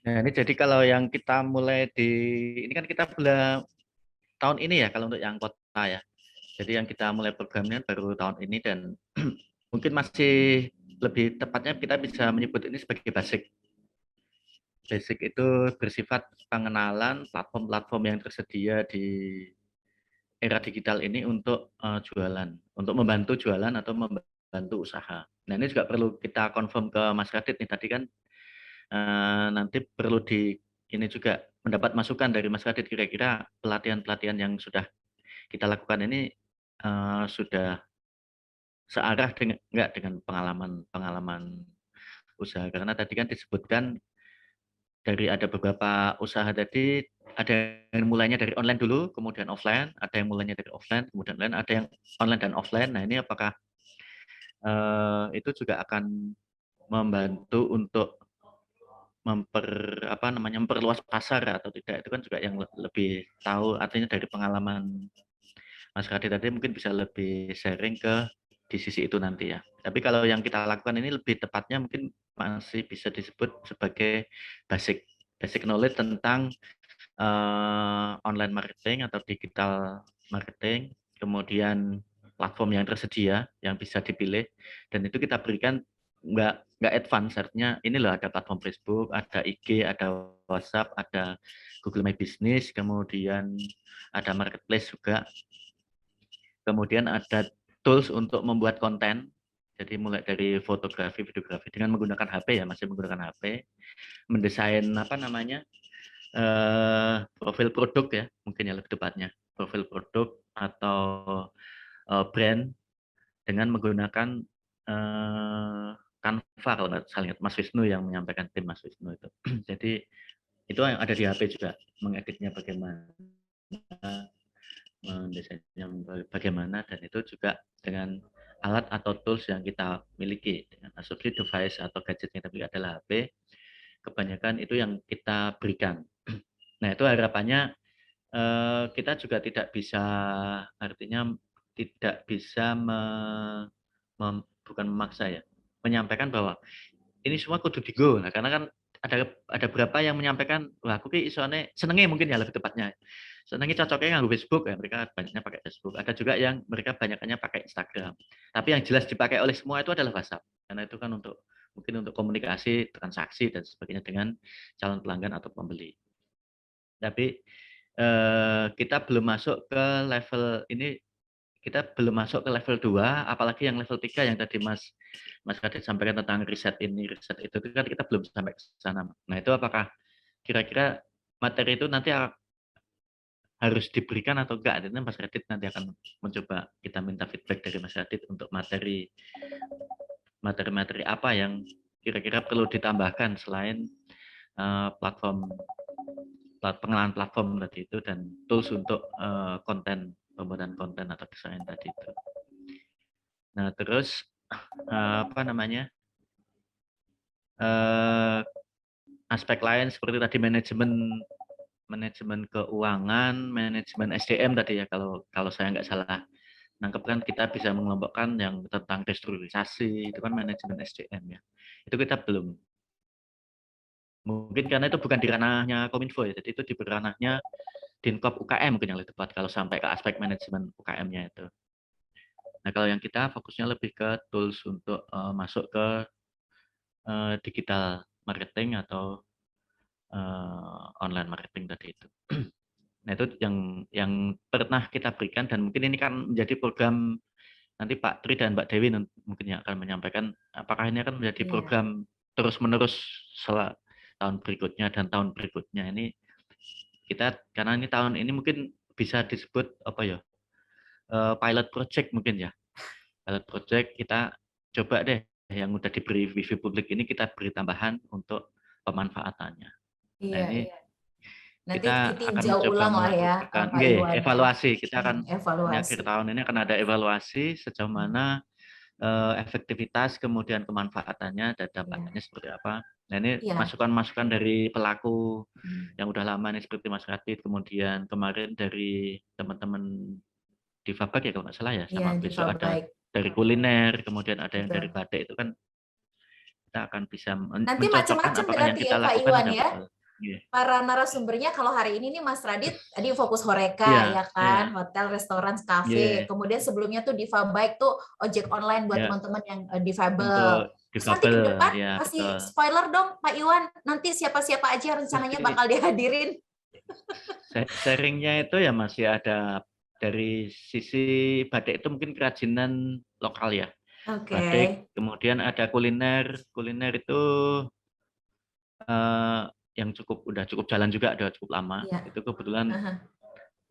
Nah, ini jadi kalau yang kita mulai ini kan kita bulan tahun ini ya kalau untuk yang kota ya. Jadi yang kita mulai programnya baru tahun ini dan mungkin masih lebih tepatnya kita bisa menyebut ini sebagai basic. Basic itu bersifat pengenalan platform-platform yang tersedia di era digital ini untuk jualan, untuk membantu jualan atau membantu usaha. Nah, ini juga perlu kita confirm ke Mas Radit nih tadi kan nanti perlu ini juga mendapat masukan dari Mas Radit, kira-kira pelatihan-pelatihan yang sudah kita lakukan ini sudah searah dengan enggak dengan pengalaman usaha? Karena tadi kan disebutkan dari ada beberapa usaha tadi, ada yang mulainya dari online dulu, kemudian offline, ada yang mulainya dari offline, kemudian online, ada yang online dan offline. Nah, ini apakah itu juga akan membantu untuk memperluas pasar atau tidak, itu kan juga yang lebih tahu. Artinya dari pengalaman Mas Radit tadi mungkin bisa lebih sharing ke di sisi itu nanti ya. Tapi kalau yang kita lakukan ini lebih tepatnya mungkin masih bisa disebut sebagai basic knowledge tentang online marketing atau digital marketing, kemudian platform yang tersedia yang bisa dipilih, dan itu kita berikan nggak advance. Artinya ini loh, ada platform Facebook, ada IG, ada WhatsApp, ada Google My Business, kemudian ada marketplace juga, kemudian ada tools untuk membuat konten. Jadi mulai dari fotografi, videografi dengan menggunakan HP ya, masih menggunakan HP, mendesain profil produk ya, mungkin ya lebih tepatnya, profil produk atau brand dengan menggunakan Canva, kalau nggak salah ingat Mas Wisnu yang menyampaikan, tim Mas Wisnu itu. Jadi itu yang ada di HP juga, mengeditnya bagaimana, mendesainnya bagaimana, dan itu juga dengan alat atau tools yang kita miliki, dengan asumsi device atau gadget yang kita miliki adalah HP, kebanyakan itu yang kita berikan. Nah, itu harapannya kita juga tidak bisa, artinya tidak bisa bukan memaksa ya, menyampaikan bahwa ini semua kudu digo. Nah, karena kan ada beberapa yang menyampaikan, wah aku ki isone senenge, mungkin ya lebih tepatnya. Senengnya cocoknya nganggo Facebook ya, mereka banyaknya pakai Facebook. Ada juga yang mereka banyaknya pakai Instagram. Tapi yang jelas dipakai oleh semua itu adalah WhatsApp. Karena itu kan mungkin untuk komunikasi, transaksi dan sebagainya dengan calon pelanggan atau pembeli. Tapi kita belum masuk ke level ini, kita belum masuk ke level 2, apalagi yang level 3 yang tadi Mas Radit sampaikan tentang riset ini, riset itu kan kita belum sampai ke sana. Nah, itu apakah kira-kira materi itu nanti harus diberikan atau enggak? Nanti Mas Radit nanti akan mencoba, kita minta feedback dari Mas Radit untuk materi-materi apa yang kira-kira perlu ditambahkan selain pengenalan platform tadi itu dan tools untuk pembuatan konten atau desain tadi itu. Nah, terus aspek lain seperti tadi manajemen keuangan, manajemen SDM tadi ya, kalau saya nggak salah nangkep kan, kita bisa mengelompokkan yang tentang restrukturisasi, itu kan manajemen SDM ya. Itu kita belum. Mungkin karena itu bukan di ranahnya Kominfo ya, jadi itu di ranahnya Dinkop UKM mungkin yang lebih tepat kalau sampai ke aspek manajemen UKM-nya itu. Nah, kalau yang kita fokusnya lebih ke tools untuk masuk ke digital marketing atau online marketing tadi itu. Nah, itu yang pernah kita berikan, dan mungkin ini kan menjadi program nanti Pak Tri dan Mbak Dewi mungkin yang akan menyampaikan apakah ini akan menjadi program terus-menerus setelah tahun berikutnya dan tahun berikutnya. Ini kita, karena ini tahun ini mungkin bisa disebut apa ya, pilot project mungkin ya. Pilot project, kita coba deh yang udah diberi wifi publik ini kita beri tambahan untuk pemanfaatannya. Nah, ini nanti kita akan ditinjau coba ulang lah ya, melakukan Pak Iwan, evaluasi. Kita akan di evaluasi. akhir tahun ini akan ada evaluasi sejauh mana efektivitas, kemudian kemanfaatannya dan dampaknya seperti apa. Nah, ini masukan-masukan dari pelaku yang udah lama nih seperti Mas Radit, kemudian kemarin dari teman-teman di Fabak ya kalau nggak salah ya, sama besok ada dari kuliner, kemudian ada yang dari batik, itu kan kita akan bisa nanti mencocokkan macam-macam apakah yang berarti kita ya Pak lakukan Iwan sudah ya. betul. Para narasumbernya kalau hari ini nih Mas Radit tadi fokus Horeca ya kan, hotel, restoran, kafe. Kemudian sebelumnya tuh Diva Bike tuh ojek online buat teman-teman yang difabel. Terus nanti ke depan kasih spoiler dong Pak Iwan, nanti siapa-siapa aja rencananya bakal dihadirin. Sharingnya itu ya masih ada dari sisi batik itu mungkin kerajinan lokal ya. Batik, kemudian ada kuliner itu yang udah cukup jalan juga, udah cukup lama. Iya. Itu kebetulan Aha.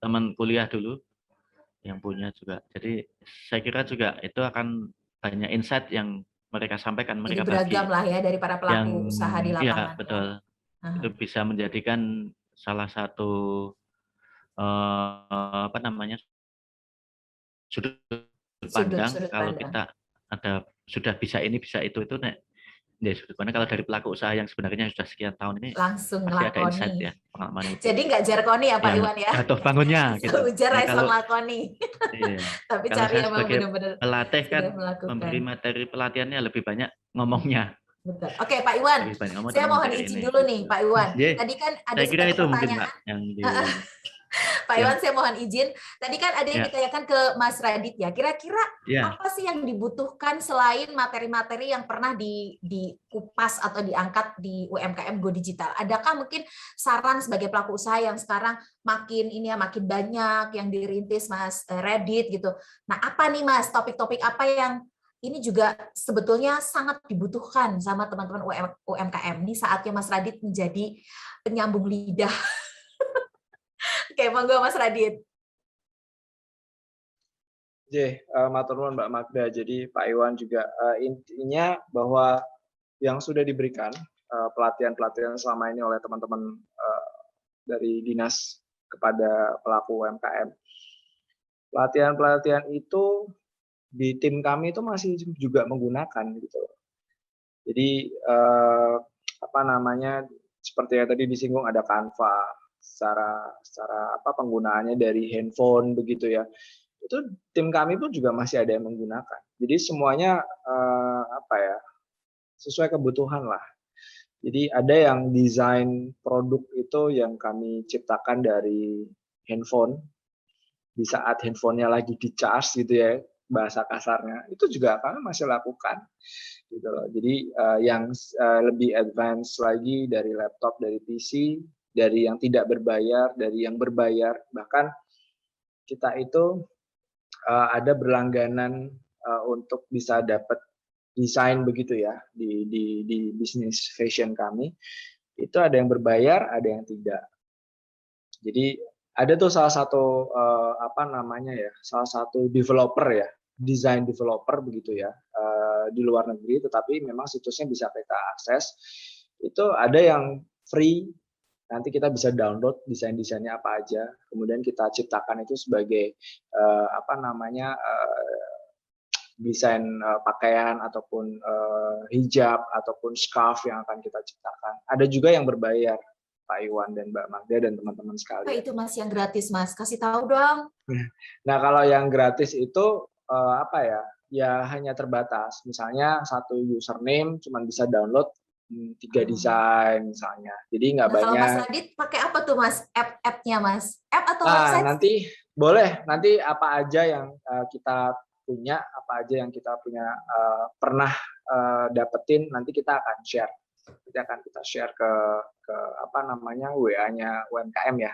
teman kuliah dulu yang punya juga. Jadi saya kira juga itu akan banyak insight yang mereka sampaikan, Jadi mereka beragam bagi. lah ya dari para Yang pelaku usaha di iya lapangan ya. betul. Aha. Itu bisa menjadikan salah satu apa namanya sudut pandang Sudut kalau pandang. kita sudah bisa ini bisa itu ya sudut pandang kalau dari pelaku usaha yang sebenarnya sudah sekian tahun ini Langsung pasti ada insight ngelakoni. ya pengalaman itu. Jadi nggak jarkoni ya Pak Ya Iwan ya. jatuh bangunnya gitu. Ujar Ya Raison kalau lakoni. iya, Tapi kalau cari saya yang memang sebagai benar-benar pelatih kan sudah melakukan. memberi materi pelatihannya lebih banyak ngomongnya, Betul. Oke Pak Iwan, lebih banyak ngomong saya dengan mohon materi izin ini. dulu nih Pak Iwan. Iya, Tadi kan ada saya kira satu itu mungkin Mbak pertanyaan. yang di Pak yang Iwan, saya mohon izin. Tadi kan ada yang ya ditanyakan ke Mas Radit ya. Kira-kira ya apa sih yang dibutuhkan selain materi-materi yang pernah dikupas atau diangkat di UMKM Go Digital? Adakah mungkin saran sebagai pelaku usaha yang sekarang makin banyak yang dirintis Mas Radit gitu. Nah, apa nih Mas topik-topik apa yang ini juga sebetulnya sangat dibutuhkan sama teman-teman UMKM. Ini saatnya Mas Radit menjadi penyambung lidah. Oke, monggo Mas Radit. Matur nuwun Mbak Magda. Jadi Pak Iwan juga intinya bahwa yang sudah diberikan pelatihan-pelatihan selama ini oleh teman-teman dari dinas kepada pelaku UMKM. Pelatihan-pelatihan itu di tim kami itu masih juga menggunakan gitu. Jadi apa namanya seperti yang tadi disinggung ada Canva, secara apa penggunaannya dari handphone begitu ya. Itu tim kami pun juga masih ada yang menggunakan. Jadi semuanya apa ya sesuai kebutuhan lah. Jadi ada yang desain produk itu yang kami ciptakan dari handphone di saat handphonenya lagi di-charge gitu ya bahasa kasarnya itu juga kami masih lakukan gitu loh. Jadi yang lebih advance lagi dari laptop, dari PC, dari yang tidak berbayar, dari yang berbayar, bahkan kita itu ada berlangganan untuk bisa dapat desain begitu ya di bisnis fashion kami. Itu ada yang berbayar, ada yang tidak. Jadi ada tuh salah satu apa namanya ya, salah satu developer ya, design developer begitu ya di luar negeri, tetapi memang situsnya bisa kita akses. Itu ada yang free, nanti kita bisa download desain-desainnya apa aja, kemudian kita ciptakan itu sebagai apa namanya desain pakaian ataupun hijab ataupun scarf yang akan kita ciptakan. Ada juga yang berbayar, Pak Iwan dan Mbak Magda dan teman-teman Apa sekalian. itu Mas yang gratis Mas? Kasih tahu dong. Nah kalau yang gratis itu apa ya? Ya hanya terbatas. Misalnya satu username cuma bisa download 3 desain misalnya. Jadi nggak Nah, kalau Mas banyak. Radit pakai apa tuh Mas? App-nya Mas? App atau Nah website? nanti boleh nanti apa aja yang kita punya, apa aja yang kita punya pernah dapetin nanti kita akan share. Kita share ke apa namanya WA-nya UMKM ya.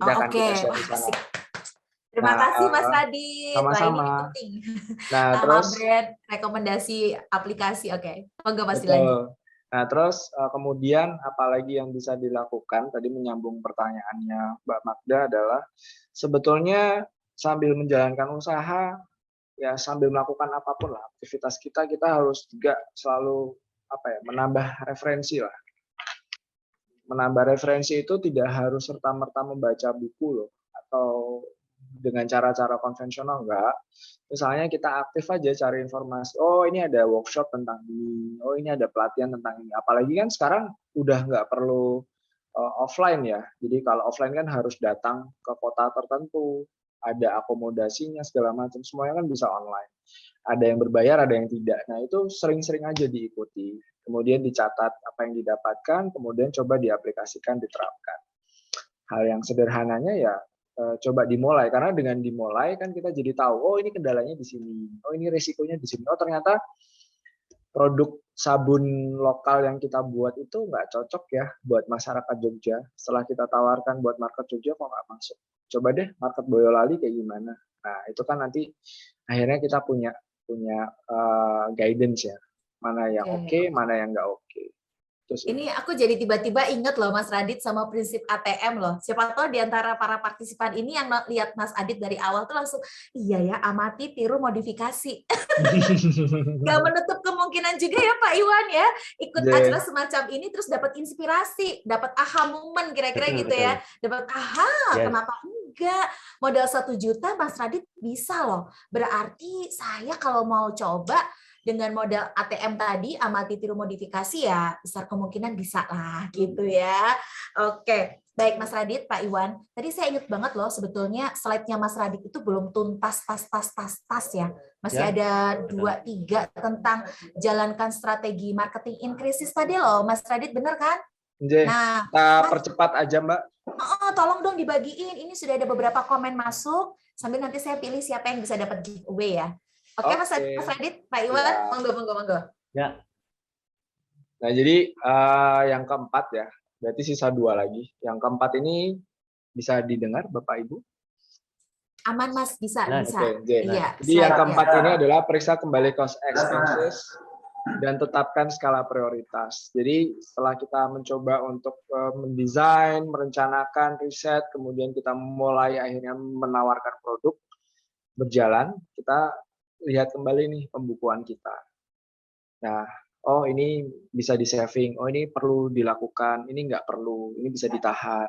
Nanti akan Oke. kita share di Wah, sana. asik. Terima Nah, kasih Mas Radit. Wah, ini sama-sama. penting. Nah, Nama terus brand, rekomendasi aplikasi. Oke. Monggo Mas betul. lanjut. Nah, terus kemudian apalagi yang bisa dilakukan tadi menyambung pertanyaannya Mbak Magda adalah sebetulnya sambil menjalankan usaha ya sambil melakukan apapun lah aktivitas kita harus juga selalu apa ya menambah referensi lah. Menambah referensi itu tidak harus serta-merta membaca buku loh atau dengan cara-cara konvensional enggak. Misalnya kita aktif aja cari informasi, oh ini ada workshop tentang ini, oh ini ada pelatihan tentang ini. Apalagi kan sekarang udah nggak perlu offline ya. Jadi kalau offline kan harus datang ke kota tertentu, ada akomodasinya segala macam, semuanya kan bisa online. Ada yang berbayar, ada yang tidak. Nah itu sering-sering aja diikuti. Kemudian dicatat apa yang didapatkan, kemudian coba diaplikasikan, diterapkan. Hal yang sederhananya ya coba dimulai, karena dengan dimulai kan kita jadi tahu, oh ini kendalanya di sini, oh ini resikonya di sini, oh ternyata produk sabun lokal yang kita buat itu nggak cocok ya buat masyarakat Jogja. Setelah kita tawarkan buat market Jogja kok nggak masuk. Coba deh market Boyolali kayak gimana. Nah itu kan nanti akhirnya kita punya guidance ya, mana yang oke, mana yang nggak oke. Ini aku jadi tiba-tiba inget loh Mas Radit sama prinsip ATM loh. Siapa tahu di antara para partisipan ini yang lihat Mas Adit dari awal tuh langsung, iya ya, amati, tiru, modifikasi. Gak menutup kemungkinan juga ya Pak Iwan ya, ikut acara semacam ini terus dapat inspirasi, dapat aha moment kira-kira gitu ya. Dapat aha, kenapa enggak? Modal 1 juta Mas Radit bisa loh. Berarti saya kalau mau coba dengan modal ATM tadi, amati tiru modifikasi ya, besar kemungkinan bisa lah gitu ya. Oke, baik Mas Radit, Pak Iwan. Tadi saya ingat banget loh sebetulnya slide-nya Mas Radit itu belum tuntas tas ya. Masih ada 2-3 tentang jalankan strategi marketing in crisis tadi loh, Mas Radit, bener kan? Nah, kita percepat aja Mbak. Tolong dong dibagiin. Ini sudah ada beberapa komen masuk. Sambil nanti saya pilih siapa yang bisa dapat giveaway ya. Oke, Mas Radit, Pak Iwan, ya. Monggo. Ya. Nah, jadi yang keempat ya, berarti sisa 2 lagi. Yang keempat ini bisa didengar Bapak Ibu? Aman Mas, bisa. Iya. Jadi yang keempat ini adalah periksa kembali cost expenses dan tetapkan skala prioritas. Jadi setelah kita mencoba untuk mendesain, merencanakan, riset, kemudian kita mulai akhirnya menawarkan produk berjalan, kita lihat kembali nih pembukuan kita. Nah, oh ini bisa di saving, oh ini perlu dilakukan, ini nggak perlu, ini bisa ditahan.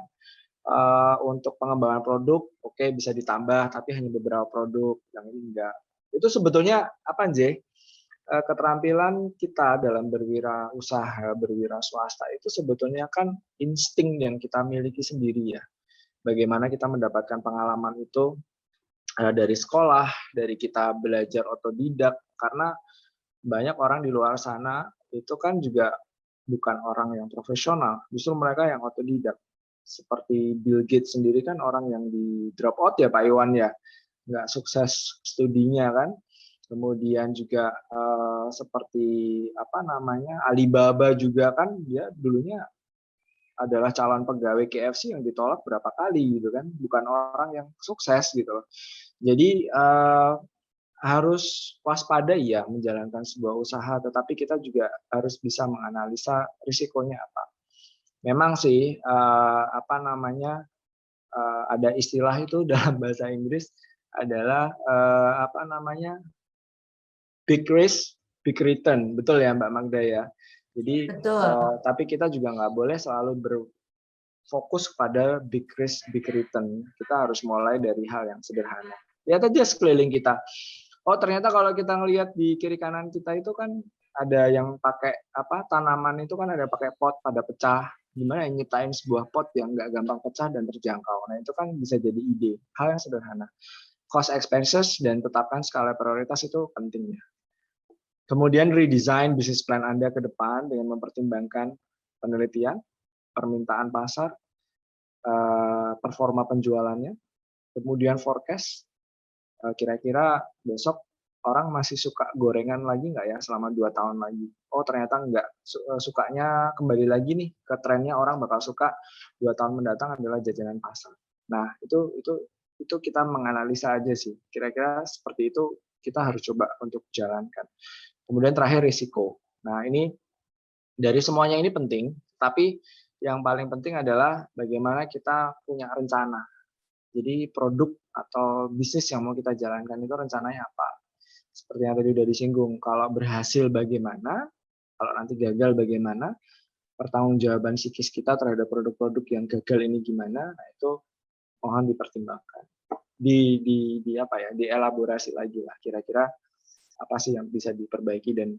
Untuk pengembangan produk, oke, bisa ditambah, tapi hanya beberapa produk, yang ini enggak. Itu sebetulnya apa, Nje? Keterampilan kita dalam berwirausaha, berwira swasta itu sebetulnya kan insting yang kita miliki sendiri ya. Bagaimana kita mendapatkan pengalaman itu dari sekolah, dari kita belajar otodidak, karena banyak orang di luar sana itu kan juga bukan orang yang profesional, justru mereka yang otodidak. Seperti Bill Gates sendiri kan orang yang di drop out ya Pak Iwan ya, nggak sukses studinya kan. Kemudian juga seperti apa namanya Alibaba juga kan dia dulunya adalah calon pegawai KFC yang ditolak berapa kali gitu kan, bukan orang yang sukses gitu loh. Jadi harus waspada ya menjalankan sebuah usaha, tetapi kita juga harus bisa menganalisa risikonya apa. Memang sih apa namanya ada istilah itu dalam bahasa Inggris adalah apa namanya big risk, big return, betul ya Mbak Magda ya. Jadi tapi kita juga nggak boleh selalu berfokus pada big risk, big return. Kita harus mulai dari hal yang sederhana. Lihat aja sekeliling kita. Oh ternyata kalau kita ngelihat di kiri kanan kita itu kan ada yang pakai apa tanaman itu kan ada pakai pot pada pecah. Gimana yang nyiptain sebuah pot yang nggak gampang pecah dan terjangkau. Nah itu kan bisa jadi ide. Hal yang sederhana. Cost expenses dan tetapkan skala prioritas itu penting ya. Kemudian redesign bisnis plan Anda ke depan dengan mempertimbangkan penelitian, permintaan pasar, performa penjualannya, kemudian forecast, kira-kira besok orang masih suka gorengan lagi nggak ya selama 2 tahun lagi? Oh ternyata nggak, sukanya kembali lagi nih ke trennya orang bakal suka 2 tahun mendatang adalah jajanan pasar. Nah itu kita menganalisa aja sih, kira-kira seperti itu kita harus coba untuk jalankan. Kemudian terakhir risiko. Nah ini dari semuanya ini penting, tapi yang paling penting adalah bagaimana kita punya rencana. Jadi produk atau bisnis yang mau kita jalankan itu rencananya apa? Seperti yang tadi sudah disinggung, kalau berhasil bagaimana, kalau nanti gagal bagaimana, pertanggungjawaban psikis kita terhadap produk-produk yang gagal ini gimana, nah itu mohon dipertimbangkan. Di apa ya, dielaborasi lagi lah kira-kira apa sih yang bisa diperbaiki dan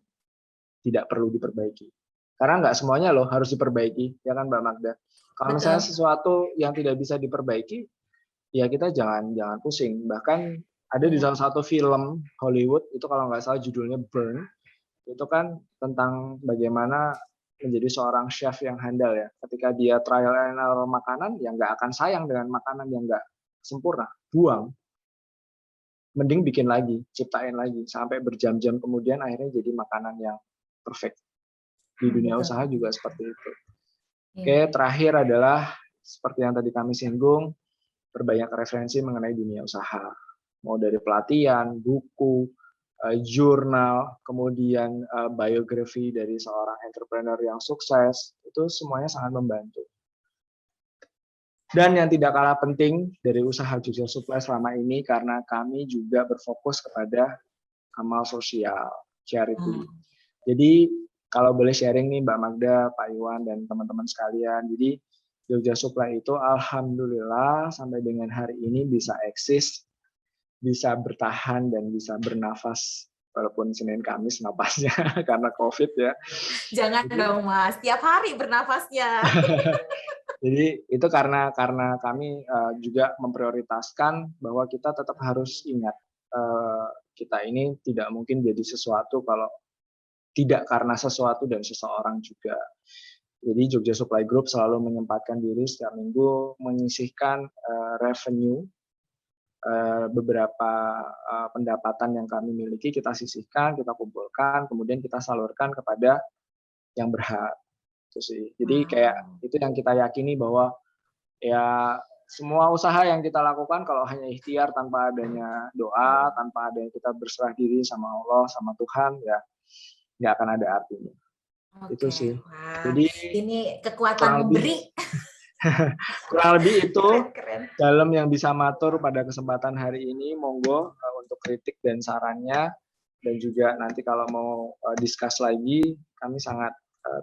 tidak perlu diperbaiki. Karena nggak semuanya loh harus diperbaiki, ya kan Mbak Magda. Kalau misalnya sesuatu yang tidak bisa diperbaiki, ya kita jangan pusing. Bahkan ada di salah satu film Hollywood itu kalau nggak salah judulnya Burn, itu kan tentang bagaimana menjadi seorang chef yang handal ya. Ketika dia trial and error makanan, yang nggak akan sayang dengan makanan yang nggak sempurna, buang. Mending bikin lagi, ciptain lagi, sampai berjam-jam kemudian akhirnya jadi makanan yang perfect. Di dunia usaha juga seperti itu. Oke, terakhir adalah seperti yang tadi kami singgung, perbanyak referensi mengenai dunia usaha. Mau dari pelatihan, buku, jurnal, kemudian biografi dari seorang entrepreneur yang sukses, itu semuanya sangat membantu. Dan yang tidak kalah penting dari usaha Jogja Supply selama ini, karena kami juga berfokus kepada amal sosial, charity. Jadi kalau boleh sharing nih Mbak Magda, Pak Iwan, dan teman-teman sekalian, jadi Jogja Supply itu alhamdulillah sampai dengan hari ini bisa eksis, bisa bertahan, dan bisa bernafas, walaupun Senin Kamis napasnya karena COVID ya. Jangan dong Mas, tiap hari bernafasnya. Jadi itu karena kami juga memprioritaskan bahwa kita tetap harus ingat, kita ini tidak mungkin jadi sesuatu kalau tidak karena sesuatu dan seseorang juga. Jadi Jogja Supply Group selalu menyempatkan diri setiap minggu menyisihkan revenue, beberapa pendapatan yang kami miliki kita sisihkan, kita kumpulkan, kemudian kita salurkan kepada yang berhak. Itu sih. Jadi kayak itu yang kita yakini bahwa ya semua usaha yang kita lakukan kalau hanya ikhtiar tanpa adanya doa, tanpa adanya kita berserah diri sama Allah, sama Tuhan, ya nggak akan ada artinya. Itu sih. Wah, Jadi ini kekuatan memberi. Kurang lebih itu Keren. dalam yang bisa matur pada kesempatan hari ini. Monggo untuk kritik dan sarannya, dan juga nanti kalau mau discuss lagi, kami sangat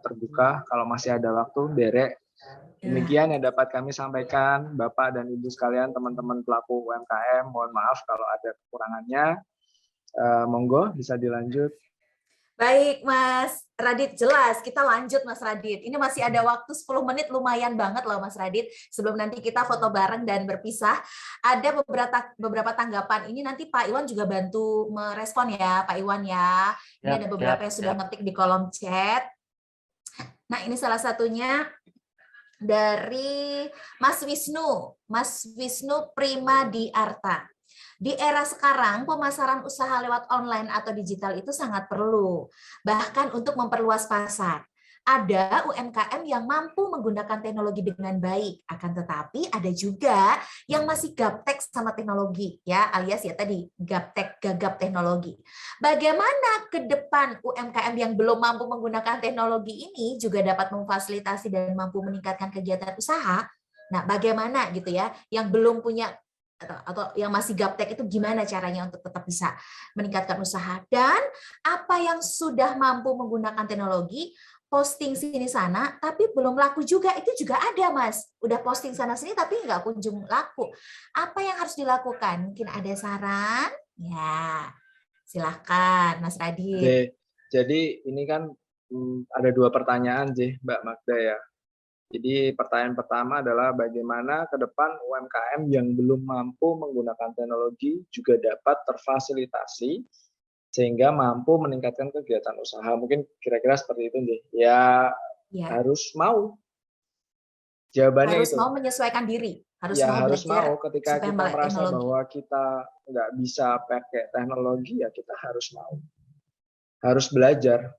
terbuka kalau masih ada waktu. Derek, demikian yang dapat kami sampaikan, Bapak dan Ibu sekalian, teman-teman pelaku UMKM. Mohon maaf kalau ada kekurangannya. Monggo bisa dilanjut. Baik Mas Radit, jelas kita lanjut Mas Radit. Ini masih ada waktu 10 menit, lumayan banget loh Mas Radit. Sebelum nanti kita foto bareng dan berpisah, ada beberapa tanggapan. Ini nanti Pak Iwan juga bantu merespon ya Pak Iwan ya. Ini ada beberapa yang sudah ngetik di kolom chat. Nah ini salah satunya dari Mas Wisnu Prima Diarta. Di era sekarang, pemasaran usaha lewat online atau digital itu sangat perlu, bahkan untuk memperluas pasar. Ada UMKM yang mampu menggunakan teknologi dengan baik, akan tetapi ada juga yang masih gaptek sama teknologi, ya alias ya tadi gagap teknologi. Bagaimana ke depan UMKM yang belum mampu menggunakan teknologi ini juga dapat memfasilitasi dan mampu meningkatkan kegiatan usaha? Nah, bagaimana gitu ya, yang belum punya atau yang masih gaptek itu gimana caranya untuk tetap bisa meningkatkan usaha, dan apa yang sudah mampu menggunakan teknologi posting sini sana tapi belum laku juga, itu juga ada Mas, udah posting sana sini tapi nggak kunjung laku. Apa yang harus dilakukan? Mungkin ada saran? Ya, silahkan Mas Radit. Oke, jadi ini kan ada 2 pertanyaan sih Mbak Magda ya. Jadi pertanyaan pertama adalah bagaimana ke depan UMKM yang belum mampu menggunakan teknologi juga dapat terfasilitasi sehingga mampu meningkatkan kegiatan usaha. Mungkin kira-kira seperti itu nih. Ya, harus mau. Jawabannya harus itu. Mau menyesuaikan diri. Harus ya, mau harus belajar mau. Ketika kita merasa teknologi. bahwa kita nggak bisa pakai teknologi, ya kita harus mau. Harus belajar.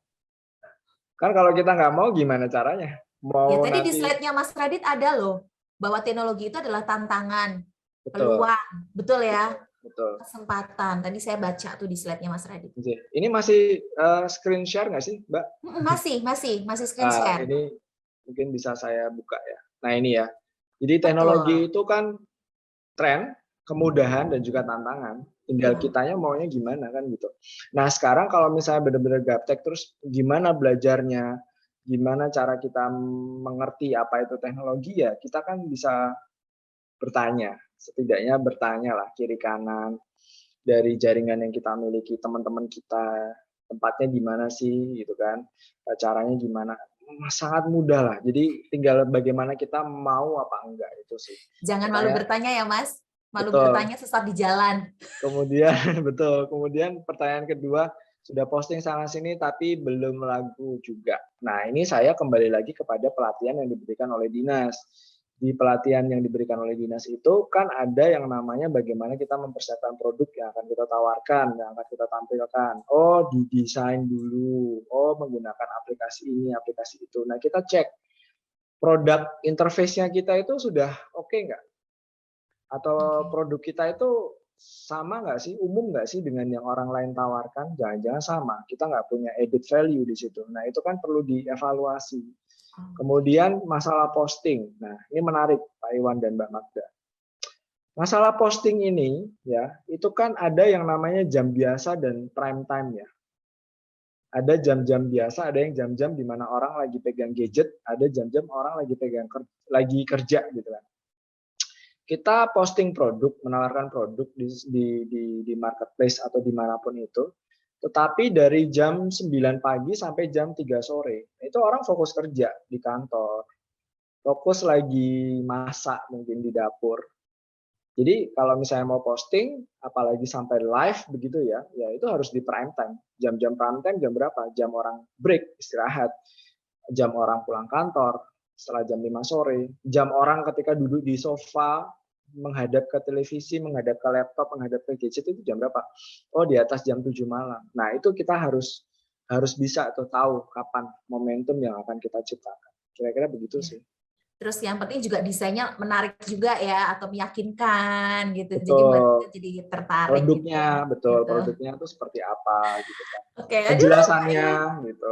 Kan kalau kita nggak mau, gimana caranya? Ya, tadi di slide-nya Mas Radit ada loh, bahwa teknologi itu adalah tantangan, peluang, betul ya? Betul. Kesempatan. Tadi saya baca tuh di slide-nya Mas Radit. Ini masih screen share nggak sih, Mbak? Masih screen share. Ini mungkin bisa saya buka ya. Nah ini ya. Jadi teknologi itu kan tren, kemudahan, dan juga tantangan. Tinggal kitanya maunya gimana kan gitu. Nah sekarang kalau misalnya benar-benar gaptek, terus gimana belajarnya? Gimana cara kita mengerti apa itu teknologi, ya kita kan bisa bertanya, setidaknya bertanya lah kiri kanan dari jaringan yang kita miliki, teman-teman kita, tempatnya di mana sih gitu kan, caranya gimana, sangat mudah lah. Jadi tinggal bagaimana kita mau apa enggak, itu sih. Jangan malu bertanya ya Mas, malu betul. bertanya sesat di jalan. Kemudian betul, kemudian pertanyaan kedua, sudah posting sana sini tapi belum laku juga. Nah ini saya kembali lagi kepada pelatihan yang diberikan oleh dinas. Di pelatihan yang diberikan oleh dinas itu kan ada yang namanya bagaimana kita mempersiapkan produk yang akan kita tawarkan, yang akan kita tampilkan. Oh didesain dulu, oh menggunakan aplikasi ini, aplikasi itu. Nah kita cek produk interface-nya kita itu sudah oke nggak? Atau produk kita itu sama nggak sih, umum nggak sih dengan yang orang lain tawarkan? Jangan-jangan sama, kita nggak punya added value di situ. Nah, itu kan perlu dievaluasi. Kemudian masalah posting. Nah, ini menarik Pak Iwan dan Mbak Magda. Masalah posting ini ya, itu kan ada yang namanya jam biasa dan prime time ya. Ada jam-jam biasa, ada yang jam-jam di mana orang lagi pegang gadget, ada jam-jam orang lagi kerja gitu kan. Kita posting produk, menawarkan produk di marketplace atau dimanapun itu, tetapi dari jam 9 pagi sampai jam 3 sore, itu orang fokus kerja di kantor, fokus lagi masak mungkin di dapur. Jadi kalau misalnya mau posting, apalagi sampai live begitu ya, ya itu harus di prime time. Jam-jam prime time jam berapa? Jam orang break, istirahat. Jam orang pulang kantor, setelah jam 5 sore. Jam orang ketika duduk di sofa, menghadap ke televisi, menghadap ke laptop, menghadap ke gadget itu jam berapa? Oh di atas jam 7 malam. Nah itu kita harus bisa atau tahu kapan momentum yang akan kita ciptakan. Kira-kira begitu sih. Terus yang penting juga desainnya menarik juga ya atau meyakinkan gitu. Jadi Betul. buat jadi tertarik. Produknya gitu. betul, produknya itu seperti apa gitu kan. Oke, Penjelasannya gitu.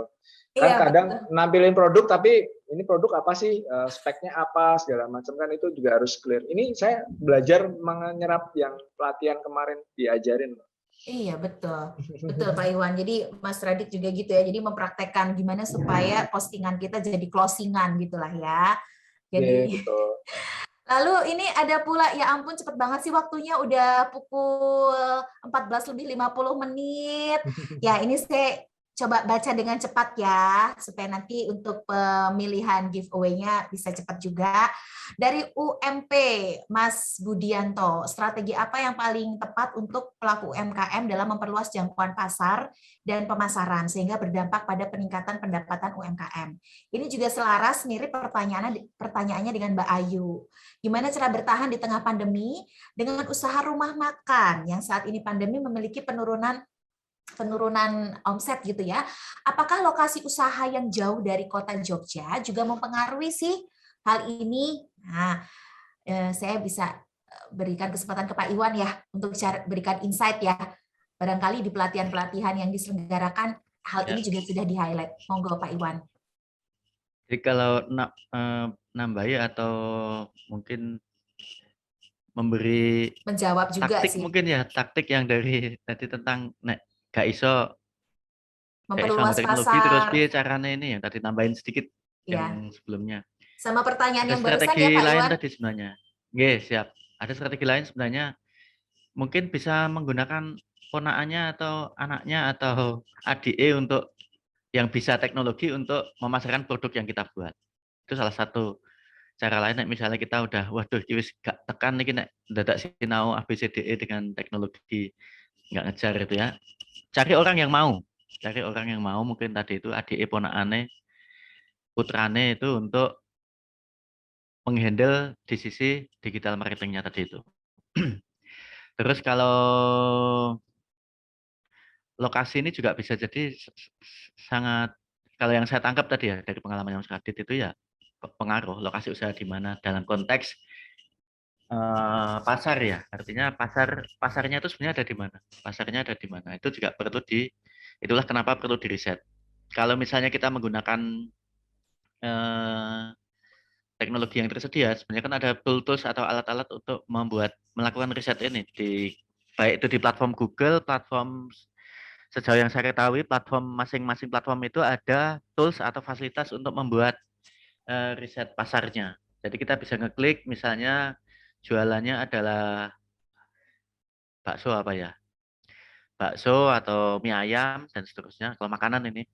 Kan iya, kadang betul. nampilin produk tapi ini produk apa sih, speknya apa segala macam kan itu juga harus clear. Ini saya belajar menyerap yang pelatihan kemarin diajarin. Iya, betul. Betul Pak Iwan. Jadi Mas Radit juga gitu ya. Jadi mempraktekkan gimana supaya postingan kita jadi closingan gitulah ya. Jadi betul. lalu ini ada pula, ya ampun cepet banget sih waktunya, udah pukul 14:50. Ya ini saya coba baca dengan cepat ya, supaya nanti untuk pemilihan giveaway-nya bisa cepat juga. Dari UMP, Mas Budianto, strategi apa yang paling tepat untuk pelaku UMKM dalam memperluas jangkauan pasar dan pemasaran, sehingga berdampak pada peningkatan pendapatan UMKM? Ini juga selaras mirip pertanyaannya dengan Mbak Ayu. Gimana cara bertahan di tengah pandemi dengan usaha rumah makan yang saat ini pandemi memiliki penurunan omset gitu ya. Apakah lokasi usaha yang jauh dari kota Jogja juga mempengaruhi sih hal ini? Nah, saya bisa berikan kesempatan ke Pak Iwan ya untuk berikan insight ya. Barangkali di pelatihan-pelatihan yang diselenggarakan hal ini juga sudah di-highlight. Monggo Pak Iwan. Jadi kalau nambahi atau mungkin memberi Menjawab juga taktik sih. mungkin ya, taktik yang dari tadi tentang gak iso Memperluas teknologi terus pasar. piye caranya ini yang tadi tambahin sedikit Ya. yang sebelumnya. Sama pertanyaan Ada yang barusan ya strategi Pak lain Iwan. tadi sebenarnya. Oke, siap. Ada strategi lain sebenarnya mungkin bisa menggunakan ponakannya atau anaknya atau ADE untuk yang bisa teknologi untuk memasarkan produk yang kita buat. Itu salah satu cara lain. Misalnya kita udah, waduh, wis gak tekan nih, nek dadak sinau ABCDE dengan teknologi nggak ngejar itu ya. Cari orang yang mau, mungkin tadi itu ADE ponakane, putrane itu untuk menghandle di sisi digital marketingnya tadi itu. Terus kalau lokasi ini juga bisa jadi sangat, kalau yang saya tangkap tadi ya dari pengalaman yang Radit itu ya pengaruh lokasi usaha di mana dalam konteks pasar ya, artinya pasarnya itu sebenarnya ada di mana, pasarnya ada di mana, itu juga perlu itulah kenapa perlu di riset. Kalau misalnya kita menggunakan teknologi yang tersedia, sebenarnya kan ada tools atau alat-alat untuk melakukan riset ini baik itu di platform Google, platform sejauh yang saya ketahui masing-masing platform itu ada tools atau fasilitas untuk membuat riset pasarnya. Jadi kita bisa ngeklik misalnya jualannya adalah bakso apa ya? Bakso atau mie ayam dan seterusnya, kalau makanan ini.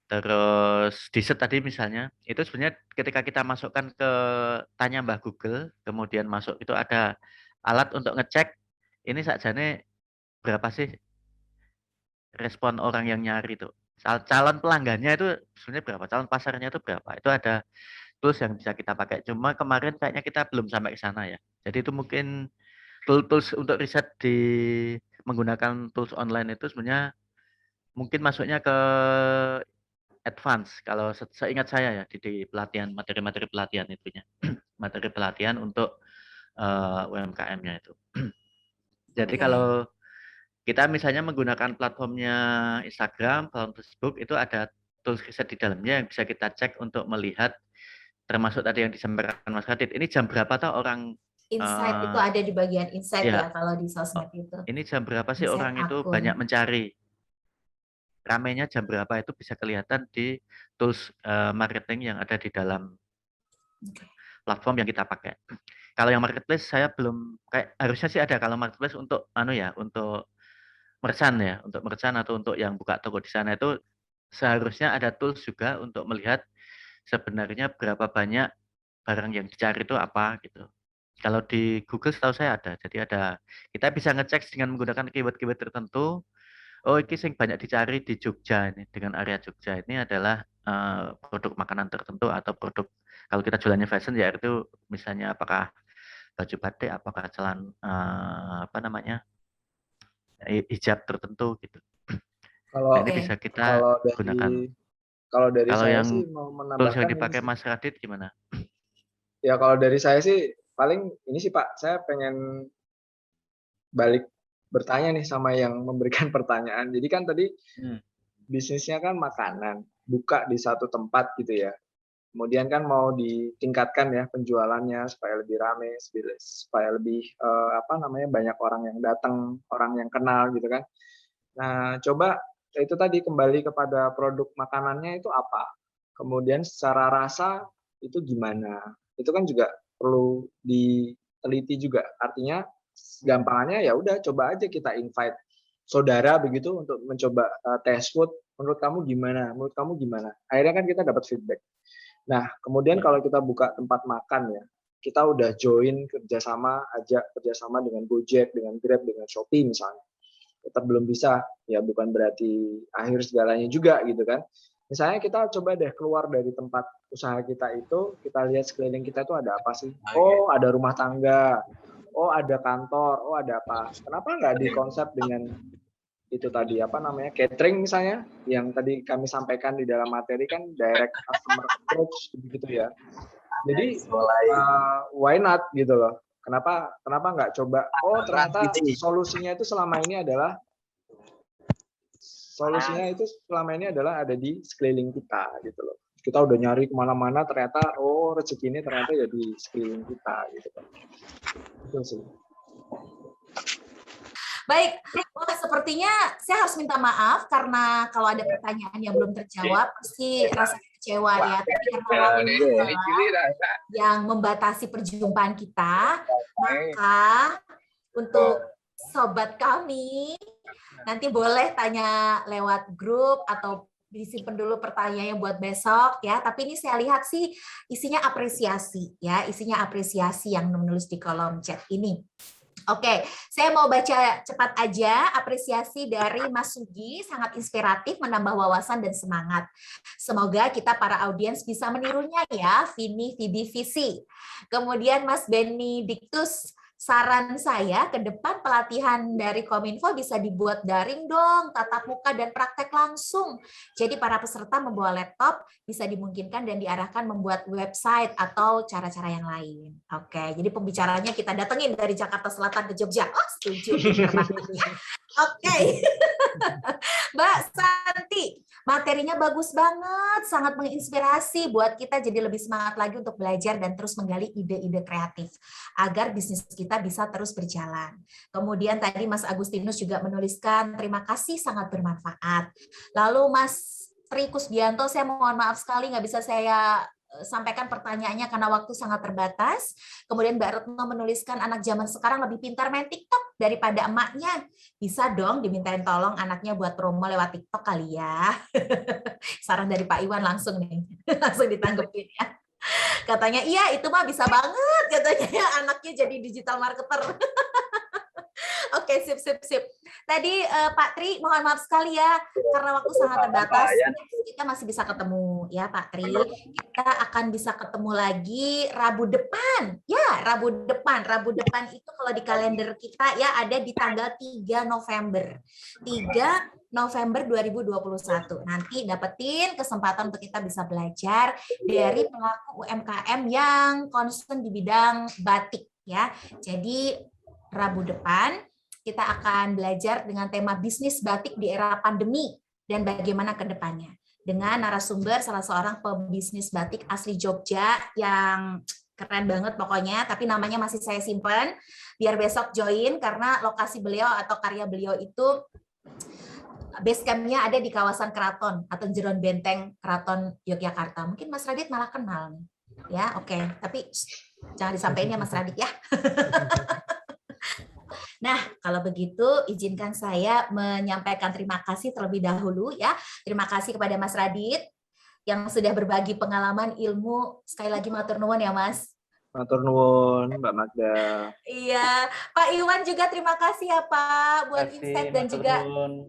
Terus dessert tadi misalnya, itu sebenarnya ketika kita masukkan ke tanya Mbah Google, kemudian masuk itu ada alat untuk ngecek ini sakjane berapa sih respon orang yang nyari itu. Calon pelanggannya itu sebenarnya berapa, calon pasarnya itu berapa. Itu ada tools yang bisa kita pakai. Cuma kemarin kayaknya kita belum sampai ke sana ya. Jadi itu mungkin tools untuk riset menggunakan tools online itu sebenarnya mungkin masuknya ke advance kalau seingat saya ya di pelatihan, materi-materi pelatihan itunya. Materi pelatihan untuk UMKM-nya itu. Jadi Oke. kalau kita misalnya menggunakan platformnya Instagram, platform Facebook, itu ada tools riset di dalamnya yang bisa kita cek untuk melihat, termasuk tadi yang disampaikan Mas Radit, ini jam berapa tuh orang, Insight itu ada di bagian insight ya, ya kalau di sosmed itu. ini jam berapa sih Insight orang itu akun. banyak mencari. Ramainya jam berapa itu bisa kelihatan di tools marketing yang ada di dalam platform yang kita pakai. Kalau yang marketplace saya belum, kayak harusnya sih ada kalau marketplace untuk untuk merchant ya, untuk merchant atau untuk yang buka toko di sana itu seharusnya ada tools juga untuk melihat sebenarnya berapa banyak barang yang dicari itu apa gitu. Kalau di Google setahu saya ada. Jadi kita bisa ngecek dengan menggunakan keyword-keyword tertentu. Oh, ini sing banyak dicari di Jogja ini, dengan area Jogja ini adalah produk makanan tertentu atau produk, kalau kita jualannya fashion ya itu misalnya apakah baju batik, apakah hijab tertentu gitu. Kalau Nah, ini bisa kita kalau gunakan. dari Kalau saya sih yang mau tools yang menambahkan ini dipakai sih. Mas Radit gimana? Ya kalau dari saya sih paling ini sih Pak, saya pengen balik bertanya nih sama yang memberikan pertanyaan. Jadi kan tadi bisnisnya kan makanan, buka di satu tempat gitu ya. Kemudian kan mau ditingkatkan ya penjualannya supaya lebih rame, supaya lebih banyak orang yang datang, orang yang kenal gitu kan. Nah, coba itu tadi kembali kepada produk makanannya itu apa. Kemudian secara rasa itu gimana. Itu kan juga perlu diteliti juga. Artinya gampangannya ya udah coba aja kita invite saudara begitu untuk mencoba test food. Menurut kamu gimana? Menurut kamu gimana? Akhirnya kan kita dapat feedback. Nah, kemudian kalau kita buka tempat makan ya, kita udah join kerjasama dengan Gojek, dengan Grab, dengan Shopee misalnya. Tetap belum bisa, ya bukan berarti akhir segalanya juga gitu kan. Misalnya kita coba deh keluar dari tempat usaha kita itu, kita lihat sekeliling kita itu ada apa sih? Oh, ada rumah tangga. Oh, ada kantor. Oh, ada apa? Kenapa nggak dikonsep dengan itu tadi catering misalnya yang tadi kami sampaikan di dalam materi kan direct customer approach gitu ya. Jadi why not gitu loh. Kenapa nggak coba? Oh, ternyata solusinya itu selama ini adalah ada di sekeliling kita gitu loh. Kita udah nyari kemana-mana, ternyata rezeki ini ternyata ya di sekeliling kita gitu loh. Itu sih. Baik, wah sepertinya saya harus minta maaf karena kalau ada pertanyaan yang belum terjawab, pasti rasa kecewa ya. Tapi karena waktu yang membatasi perjumpaan kita, maka untuk sobat kami nanti boleh tanya lewat grup atau disimpan dulu pertanyaannya buat besok ya. Tapi ini saya lihat sih isinya apresiasi ya, isinya apresiasi yang menulis di kolom chat ini. Oke, saya mau baca cepat aja apresiasi dari Mas Sugi, sangat inspiratif, menambah wawasan dan semangat. Semoga kita para audiens bisa menirunya ya, Vini, Vibi, Visi. Kemudian Mas Benedictus, saran saya ke depan pelatihan dari Kominfo bisa dibuat daring dong, tatap muka dan praktek langsung. Jadi para peserta membawa laptop bisa dimungkinkan dan diarahkan membuat website atau cara-cara yang lain. Oke, jadi pembicaranya kita datengin dari Jakarta Selatan ke Jogja. Oh, setuju. Oke. Mbak Santi, materinya bagus banget, sangat menginspirasi buat kita jadi lebih semangat lagi untuk belajar dan terus menggali ide-ide kreatif agar bisnis kita bisa terus berjalan. Kemudian tadi Mas Agustinus juga menuliskan terima kasih sangat bermanfaat. Lalu Mas Tri Kusbianto, saya mohon maaf sekali nggak bisa saya sampaikan pertanyaannya karena waktu sangat terbatas. Kemudian Mbak Retno menuliskan anak zaman sekarang lebih pintar main TikTok daripada emaknya. Bisa dong dimintain tolong anaknya buat promo lewat TikTok kali ya. Saran dari Pak Iwan langsung nih. Langsung ditanggepin ya. Katanya iya itu mah bisa banget katanya ya, anaknya jadi digital marketer. Oke, sip. Tadi Pak Tri, mohon maaf sekali ya, karena waktu sangat terbatas, kita masih bisa ketemu ya Pak Tri. Kita akan bisa ketemu lagi Rabu depan. Ya, Rabu depan itu kalau di kalender kita ya ada di tanggal 3 November. 3 November 2021. Nanti dapetin kesempatan untuk kita bisa belajar dari pelaku UMKM yang concern di bidang batik ya. Jadi Rabu depan kita akan belajar dengan tema bisnis batik di era pandemi dan bagaimana ke depannya. Dengan narasumber salah seorang pebisnis batik asli Jogja yang keren banget pokoknya, tapi namanya masih saya simpan biar besok join karena lokasi beliau atau karya beliau itu base camp-nya ada di kawasan Keraton atau Jeron Benteng Keraton Yogyakarta. Mungkin Mas Radit malah kenal nih. Ya, oke. Tapi jangan disampaikan ya Mas Radit ya. Nah, kalau begitu izinkan saya menyampaikan terima kasih terlebih dahulu ya. Terima kasih kepada Mas Radit yang sudah berbagi pengalaman ilmu. Sekali lagi matur nuwun ya Mas. Matur nuwun Mbak Magda. Iya, Pak Iwan juga terima kasih ya Pak buat insight dan juga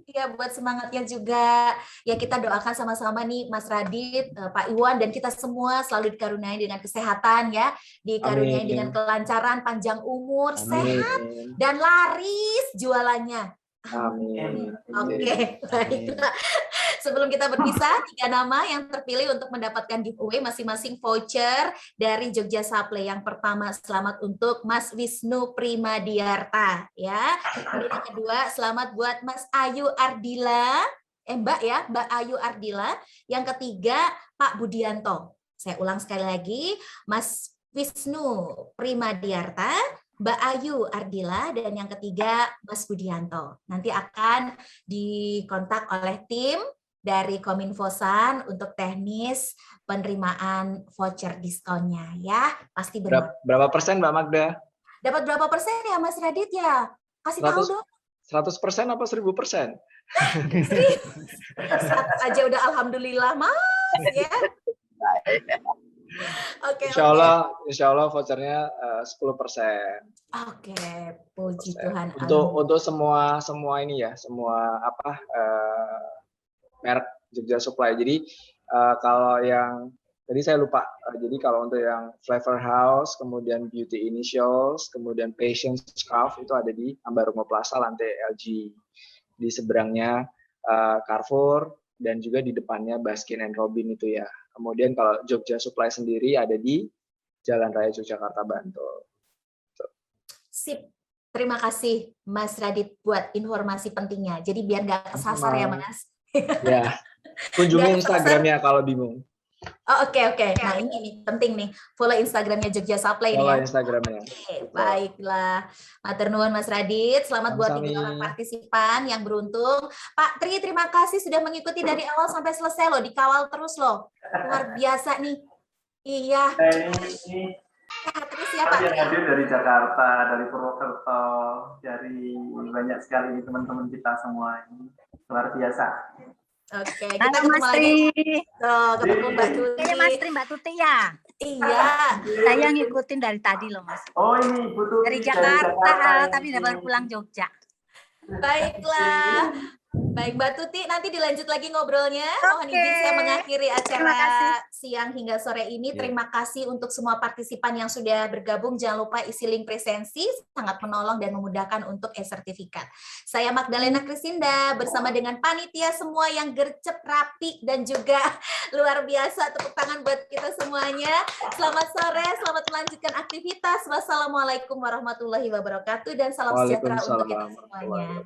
ya buat semangatnya juga. Ya kita doakan sama-sama nih Mas Radit, Pak Iwan dan kita semua selalu dikaruniai dengan kesehatan ya, dikaruniai dengan kelancaran, panjang umur, sehat dan laris jualannya. Amin. Oke, baiklah. Sebelum kita berpisah, 3 nama yang terpilih untuk mendapatkan giveaway masing-masing voucher dari Jogja Supply. Yang pertama, selamat untuk Mas Wisnu Primadiarta, ya. Kemudian yang kedua, selamat buat Mas Ayu Ardila, Mbak Ayu Ardila. Yang ketiga, Pak Budianto. Saya ulang sekali lagi, Mas Wisnu Primadiarta, Mbak Ayu Ardila, dan yang ketiga Mas Budianto. Nanti akan dikontak oleh tim dari Kominfosan untuk teknis penerimaan voucher diskonnya ya. Pasti benar. Berapa persen Mbak Magda? Dapat berapa persen ya Mas Radit ya? Kasih tahu dong. 100% apa 1000%? 100 aja udah alhamdulillah Mas ya. Oke, Insya Allah vouchernya 10%. Oke, puji Tuhan. Untuk semua ini ya, semua merek Jogja Supply. Jadi kalau yang tadi saya lupa. Jadi kalau untuk yang Flavor House, kemudian Beauty Initials, kemudian Passion Scarf itu ada di Ambarukmo Plaza lantai LG. Di seberangnya Carrefour dan juga di depannya Baskin and Robin itu ya. Kemudian kalau Jogja Supply sendiri ada di Jalan Raya Yogyakarta Bantul. Sip. Terima kasih Mas Radit buat informasi pentingnya. Jadi biar nggak kesasar ya Mas. Ya. Kunjungi Instagramnya kalau bingung. Oh, oke. Nah ini nih penting nih. Follow Instagramnya Jogja Supply nih ya. Follow Instagramnya. Oke, baiklah. Matur nuwun Mas Radit. Selamat buat 3 orang partisipan yang beruntung. Pak Tri, terima kasih sudah mengikuti dari awal sampai selesai loh. Dikawal terus loh. Luar biasa nih. Iya. Terus ya Pak. Yang hadir dari Jakarta, dari Purwokerto, dari banyak sekali teman-teman kita semua ini. Luar biasa. Oke, kita ketemu lagi. Ketemu Mbak Tuti. Mbak Tuti ya? Iya. Saya ngikutin dari tadi loh Mas. Oh ini Bu Tuti. Dari Jakarta, tapi udah baru pulang Jogja. Baiklah. Baik Mbak Tuti, nanti dilanjut lagi ngobrolnya. Mohon izin saya mengakhiri acara siang hingga sore ini. Terima kasih untuk semua partisipan yang sudah bergabung. Jangan lupa isi link presensi, sangat menolong dan memudahkan untuk e-sertifikat. Saya Magdalena Krisinda bersama dengan panitia semua yang gercep, rapi, dan juga luar biasa. Tepuk tangan buat kita semuanya. Selamat sore, selamat melanjutkan aktivitas. Wassalamualaikum warahmatullahi wabarakatuh dan salam sejahtera untuk kita semuanya.